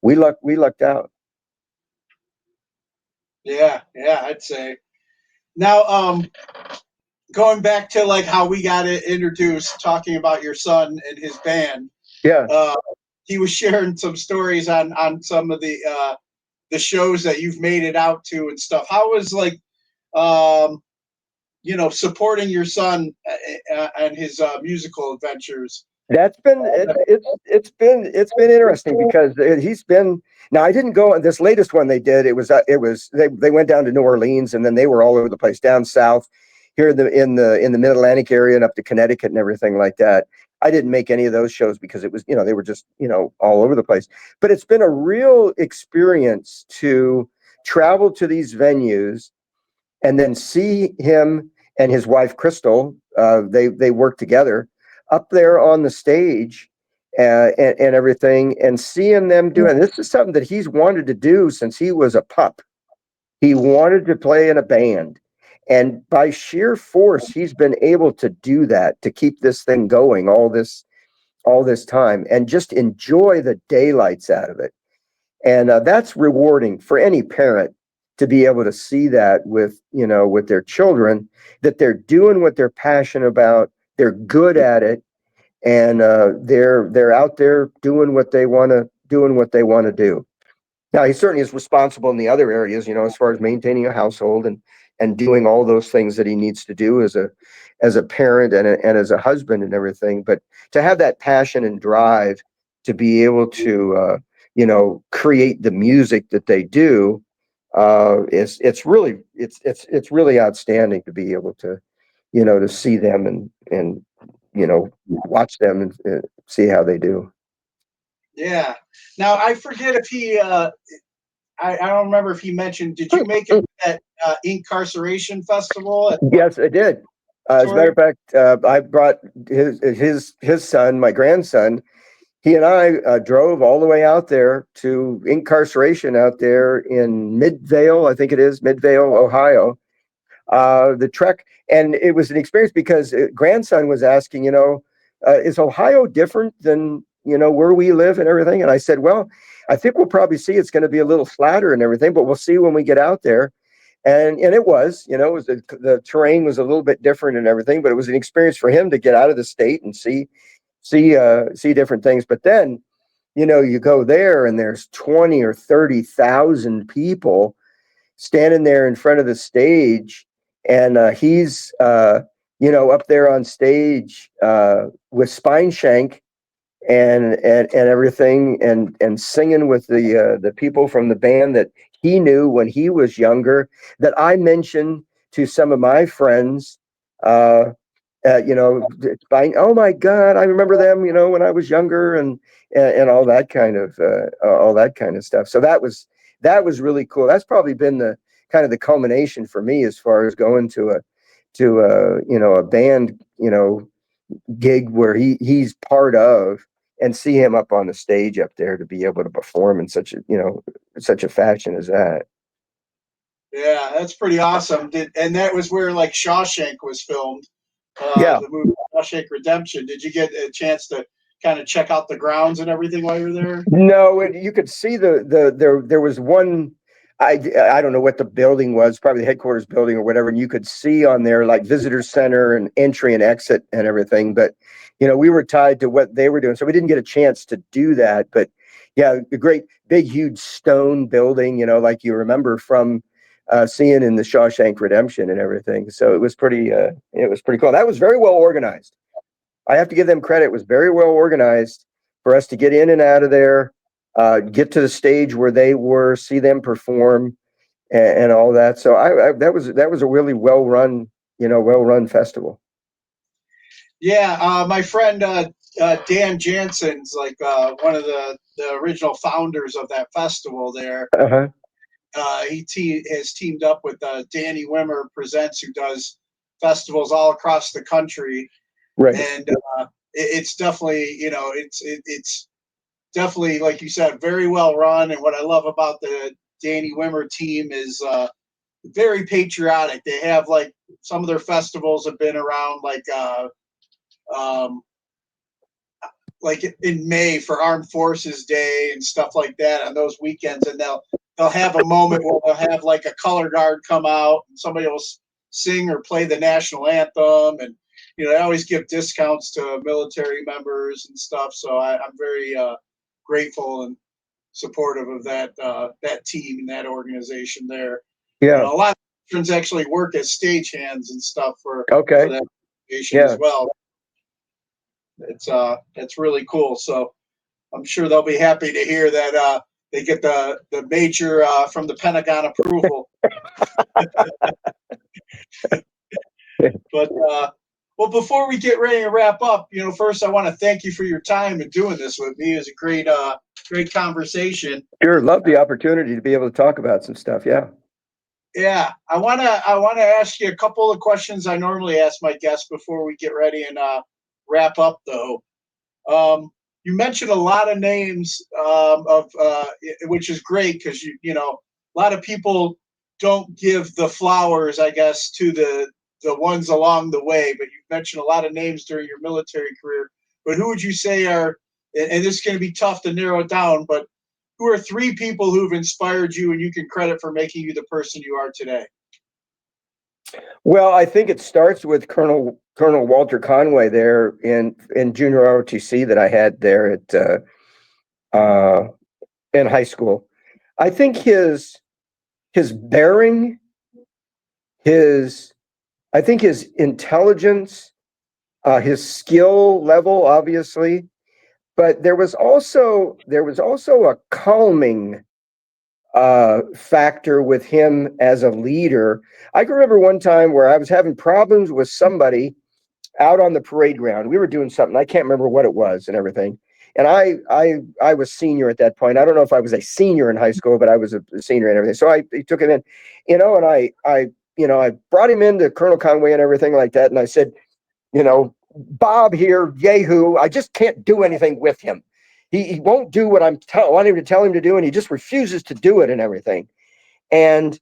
we lucked out. Yeah, I'd say. Now, going back to like how we got it introduced, talking about your son and his band. Yeah. He was sharing some stories on some of the shows that you've made it out to and stuff. How was like, supporting your son and his musical adventures? That's been it's been interesting because he's been. Now I didn't go on this latest one they did. It was they went down to New Orleans and then they were all over the place down south, here in the Mid Atlantic area and up to Connecticut and everything like that. I didn't make any of those shows because it was they were just all over the place. But it's been a real experience to travel to these venues and then see him and his wife Crystal. They work together up there on the stage and everything, and seeing them doing this is something that he's wanted to do since he was a pup. He wanted to play in a band, and by sheer force he's been able to do that, to keep this thing going all this time and just enjoy the daylights out of it. And that's rewarding for any parent to be able to see that with their children, that they're doing what they're passionate about, they're good at it, and they're out there doing what they want to do. Now he certainly is responsible in the other areas, as far as maintaining a household and doing all those things that he needs to do as a parent and as a husband and everything. But to have that passion and drive to be able to create the music that they do, it's really outstanding to be able to to see them and watch them and see how they do. Yeah. Now I forget if he. I don't remember if he mentioned. Did you make it at Incarceration Festival? Yes, I did. As a matter of fact, I brought his son, my grandson. He and I drove all the way out there to Incarceration out there in Midvale, I think it is, Midvale, Ohio. The trek, and it was an experience because grandson was asking, is Ohio different than where we live and everything? And I said, well, I think we'll probably see it's going to be a little flatter and everything, but we'll see when we get out there. And it was, the terrain was a little bit different and everything, but it was an experience for him to get out of the state and see different things. But then, you go there and there's 20 or 30,000 people standing there in front of the stage, and he's up there on stage with Spineshank and everything, and singing with the people from the band that he knew when he was younger, that I mentioned to some of my friends. Oh my God, I remember them, when I was younger, and all that kind of stuff. So that was really cool. That's probably been the kind of the culmination for me as far as going to a band gig where he's part of, and see him up on the stage up there to be able to perform in such a fashion as that. Yeah, that's pretty awesome. And that was where like Shawshank was filmed. Yeah. The movie Shawshank Redemption. Did you get a chance to kind of check out the grounds and everything while you were there? No, you could see there was one. I don't know what the building was, probably the headquarters building or whatever, and you could see on there like visitor center and entry and exit and everything. But we were tied to what they were doing, so we didn't get a chance to do that. But yeah, a great big huge stone building, like you remember from seeing in the Shawshank Redemption and everything. So it was pretty cool. That was very well organized. I have to give them credit. It was very well organized for us to get in and out of there, get to the stage where they were, see them perform, and all that. So that was a really well run festival. Yeah, my friend Dan Jansen's like one of the original founders of that festival there. Uh-huh. He has teamed up with Danny Wimmer Presents, who does festivals all across the country. Right. And it's definitely, you know, it's definitely, like you said, very well run. And what I love about the Danny Wimmer team is very patriotic. They have like some of their festivals have been around like in May for Armed Forces Day and stuff like that on those weekends, and they'll have a moment where they'll have like a color guard come out and somebody will sing or play the national anthem, and you know they always give discounts to military members and stuff. So I'm very grateful and supportive of that team and that organization there. Yeah. You know, a lot of veterans actually work as stagehands and stuff for that organization as well. It's really cool. So I'm sure they'll be happy to hear that they get the major from the Pentagon approval. But well, before we get ready to wrap up, you know, first I want to thank you for your time and doing this with me. It was a great conversation. Sure, love the opportunity to be able to talk about some stuff. Yeah. Yeah, I wanna ask you a couple of questions I normally ask my guests before we get ready and wrap up, though. You mentioned a lot of names which is great because you know a lot of people don't give the flowers, I guess, to the ones along the way. But you've mentioned a lot of names during your military career. But who would you say are, and this is going to be tough to narrow it down, but who are 3 people who've inspired you and you can credit for making you the person you are today? Well, I think it starts with Colonel Walter Conway there in junior ROTC that I had there at in high school. I think his bearing, his intelligence, his skill level, obviously, but there was also a calming factor with him as a leader. I can remember one time where I was having problems with somebody out on the parade ground. We were doing something, I can't remember what it was and everything. And I was senior at that point. I don't know if I was a senior in high school, but I was a senior and everything. So I took him in, you know, and I brought him into Colonel Conway and everything like that. And I said, you know, Bob here, Yahoo, I just can't do anything with him. He won't do what I'm wanting to tell him to do, and he just refuses to do it and everything. And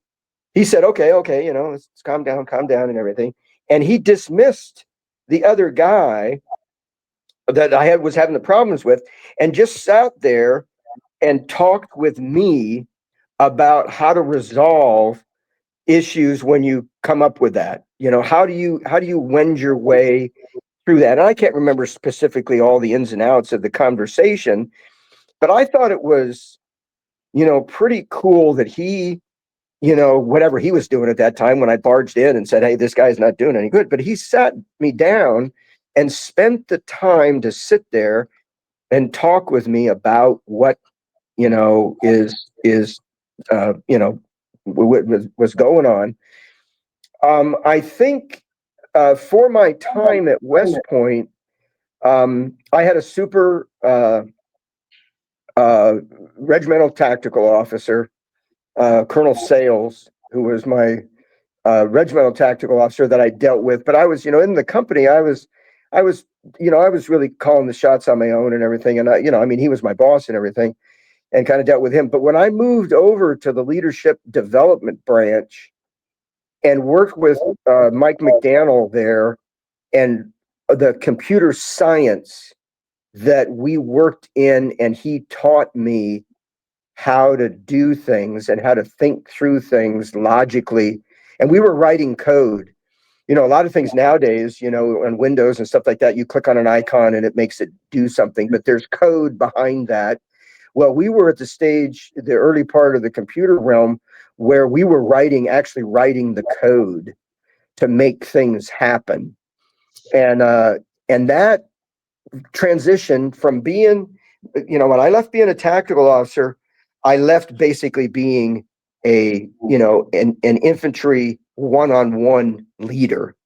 he said, okay, you know, let's calm down and everything. And he dismissed the other guy that I was having the problems with and just sat there and talked with me about how to resolve issues when you come up with that. You know, how do you wend your way through that? And I can't remember specifically all the ins and outs of the conversation, but I thought it was, you know, pretty cool that he, you know, whatever he was doing at that time when I barged in and said, hey, this guy's not doing any good, but he sat me down and spent the time to sit there and talk with me about what, you know, is you know, was going on. I think for my time at West Point, I had a super regimental tactical officer, Colonel Sales, who was my regimental tactical officer that I dealt with. But I was, you know, in the company, I was, you know, I was really calling the shots on my own and everything. And you know, I mean, he was my boss and everything, and kind of dealt with him. But when I moved over to the leadership development branch and worked with Mike McDaniel there, and the computer science that we worked in, and he taught me how to do things and how to think through things logically. And we were writing code. You know, a lot of things nowadays, you know, on Windows and stuff like that, you click on an icon and it makes it do something, but there's code behind that. Well, we were at the stage, the early part of the computer realm, where we were actually writing the code to make things happen. And that transition from being, you know, when I left being a tactical officer, I left basically being a, you know, an infantry one-on-one leader.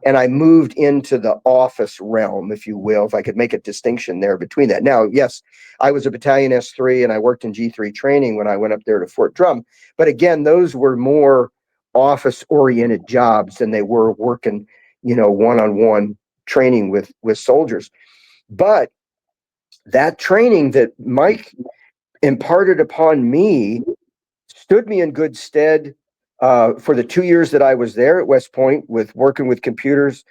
And I moved into the office realm, if you will, if I could make a distinction there between that. Now, yes, I was a battalion S3 and I worked in G3 training when I went up there to Fort Drum. But again, those were more office-oriented jobs than they were working one-on-one training with soldiers. But that training that Mike imparted upon me stood me in good stead for the 2 years that I was there at West Point with working with computers.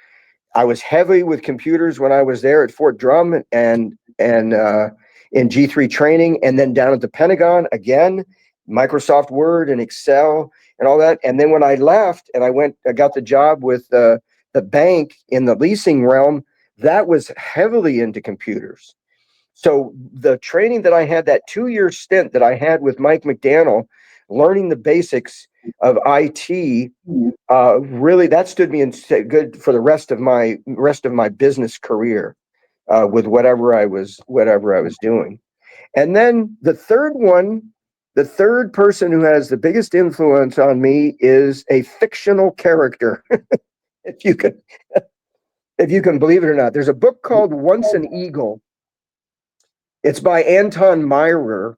I was heavy with computers when I was there at Fort Drum and in G3 training, and then down at the Pentagon again, Microsoft Word and Excel and all that. And then when I left and I got the job with the bank in the leasing realm, that was heavily into computers. So the training that I had, that 2-year stint that I had with Mike McDaniel, learning the basics of IT, really that stood me in good for the rest of my business career with whatever I was doing. And then the third person who has the biggest influence on me is a fictional character. if you can believe it or not. There's a book called Once an Eagle. It's by Anton Myrer,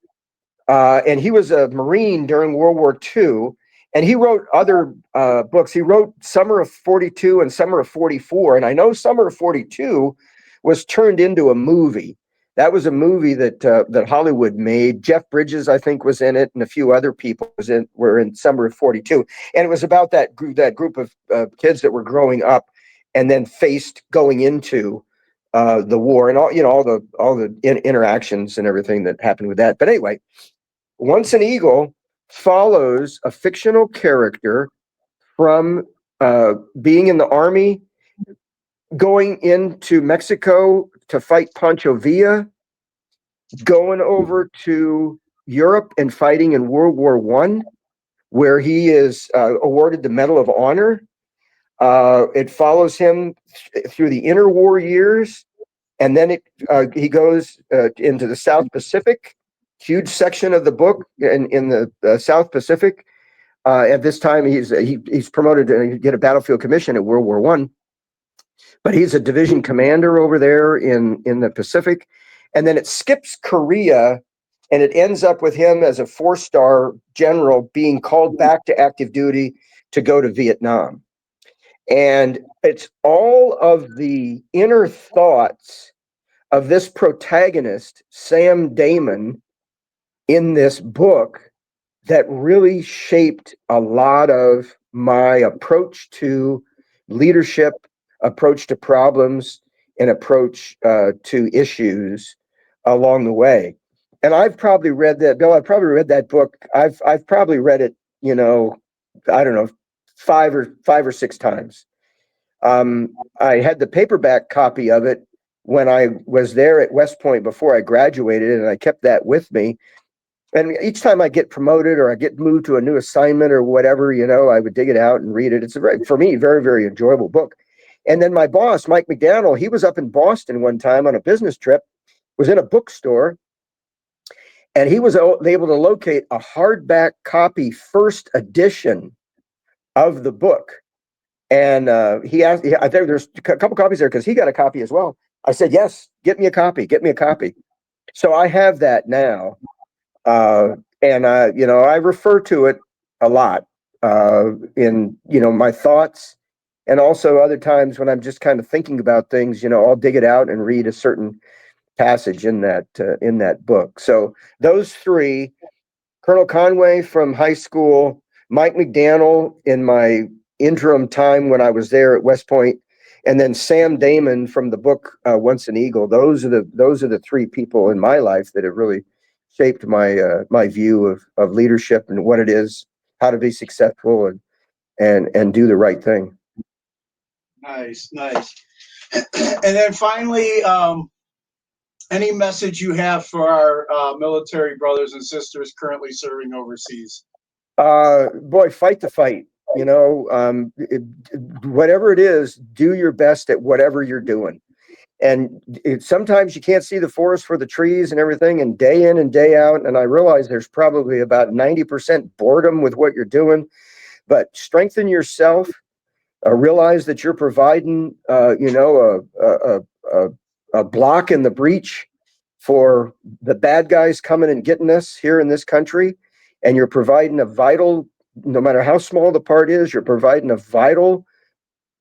and he was a Marine during World War II, and he wrote other books. He wrote Summer of 42 and Summer of 44, and I know Summer of 42 was turned into a movie. That was a movie that Hollywood made. Jeff Bridges, I think, was in it, and a few other people were in Summer of 42, and it was about that group of kids that were growing up and then faced going into the war and all the interactions and everything that happened with that. But anyway, Once an Eagle follows a fictional character from being in the army, going into Mexico to fight Pancho Villa, going over to Europe and fighting in World War I, where he is awarded the Medal of Honor. It follows him through the interwar years, and then he goes into the South Pacific. Huge section of the book in the South Pacific. At this time, he's promoted to get a battlefield commission at World War I, but he's a division commander over there in the Pacific. And then it skips Korea, and it ends up with him as a 4-star general being called back to active duty to go to Vietnam. And it's all of the inner thoughts of this protagonist, Sam Damon, in this book that really shaped a lot of my approach to leadership, approach to problems, and approach to issues along the way. And I've probably read that, Bill. I've probably read that book. I've probably read it, I don't know, five or six times. I had the paperback copy of it when I was there at West Point before I graduated, and I kept that with me. And each time I get promoted or I get moved to a new assignment or whatever, I would dig it out and read it. It's for me, very, very enjoyable book. And then my boss, Mike McDaniel, he was up in Boston one time on a business trip, was in a bookstore, and he was able to locate a hardback copy, first edition of the book. And he asked, I think there's a couple copies there because he got a copy as well. I said, yes, get me a copy. So I have that now. And I refer to it a lot in, my thoughts, and also other times when I'm just kind of thinking about things, I'll dig it out and read a certain passage in that book. So those three, Colonel Conway from high school, Mike McDaniel in my interim time when I was there at West Point, and then Sam Damon from the book Once an Eagle. Those are the three people in my life that have really shaped my view of leadership and what it is, how to be successful and do the right thing. Nice. And then finally, any message you have for our military brothers and sisters currently serving overseas? Boy, fight the fight. Whatever it is, do your best at whatever you're doing. And sometimes you can't see the forest for the trees and everything, and day in and day out. And I realize there's probably about 90% boredom with what you're doing, but strengthen yourself. Realize that you're providing, a block in the breach for the bad guys coming and getting us here in this country. And you're providing a vital, no matter how small the part is, you're providing a vital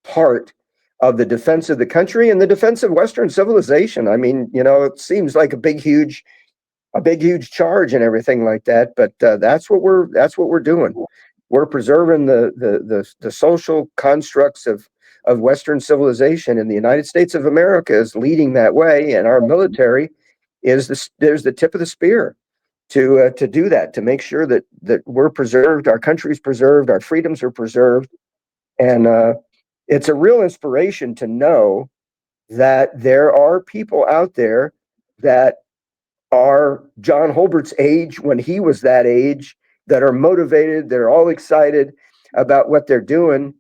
part of the defense of the country and the defense of Western civilization. I mean, it seems like a big, huge charge and everything like that, but that's what we're doing. We're preserving the social constructs of Western civilization, and the United States of America is leading that way, and our military is the tip of the spear to do that, to make sure that we're preserved, our country's preserved, our freedoms are preserved. And it's a real inspiration to know that there are people out there that are John Holbert's age, when he was that age, that are motivated, they're all excited about what they're doing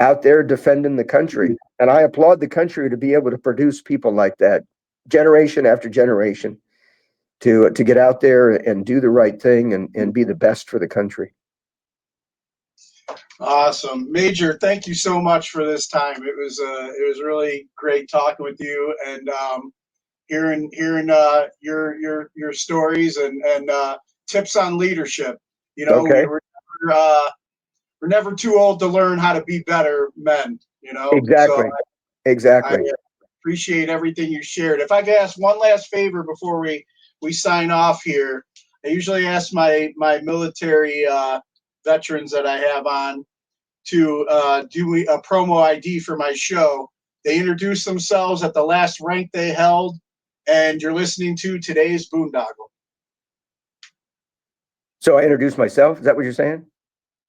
out there defending the country. And I applaud the country to be able to produce people like that, generation after generation, to get out there and do the right thing and be the best for the country. Awesome. Major, thank you so much for this time. It was really great talking with you, and hearing your stories and tips on leadership. Okay. We're never too old to learn how to be better men. Exactly. So Exactly. I appreciate everything you shared. If I could ask one last favor before we sign off here, I usually ask my military veterans that I have on to do a promo ID for my show. They introduce themselves at the last rank they held, and you're listening to today's Boondoggle. So I introduce myself. Is that what you're saying?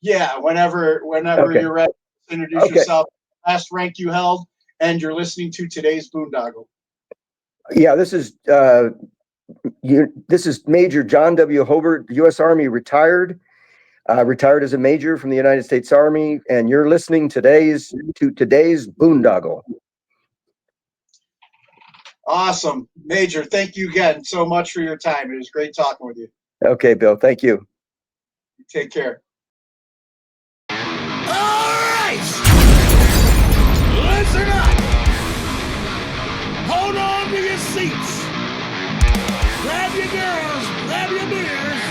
Yeah, whenever Okay. you're ready, introduce Okay. yourself, last rank you held, and you're listening to today's Boondoggle. Yeah, this is Major John W. Hobart, U.S. Army retired as a major from the United States Army, and you're listening to today's Boondoggle. Awesome. Major, thank you again so much for your time. It was great talking with you. Okay, Bill. Thank you. Take care. Alright! Listen up! Hold on to your seats! Grab your girls, grab your beers!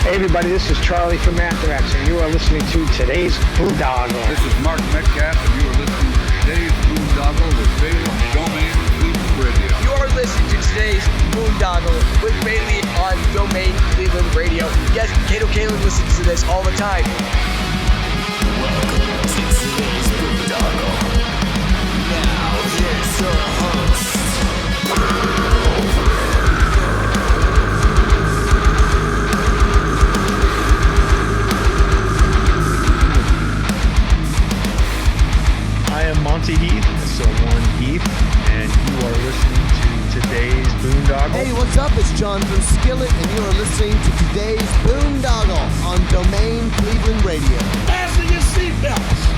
Hey everybody, this is Charlie from Anthrax, and you are listening to today's Boondoggle. This is Mark Metcalf, and you are listening to today's Boondoggle with Bailey on Domain Cleveland Radio. You are listening to today's Boondoggle with Bailey on Domain Cleveland Radio. Yes, Kato Kalin listens to this all the time. Welcome to today's Boondoggle. Now, here's your host. I am Monty Heath, so one Heath, and you are listening to today's Boondoggle. Hey, what's up? It's John from Skillet, and you are listening to today's Boondoggle on Domain Cleveland Radio. Fasten your seatbelts.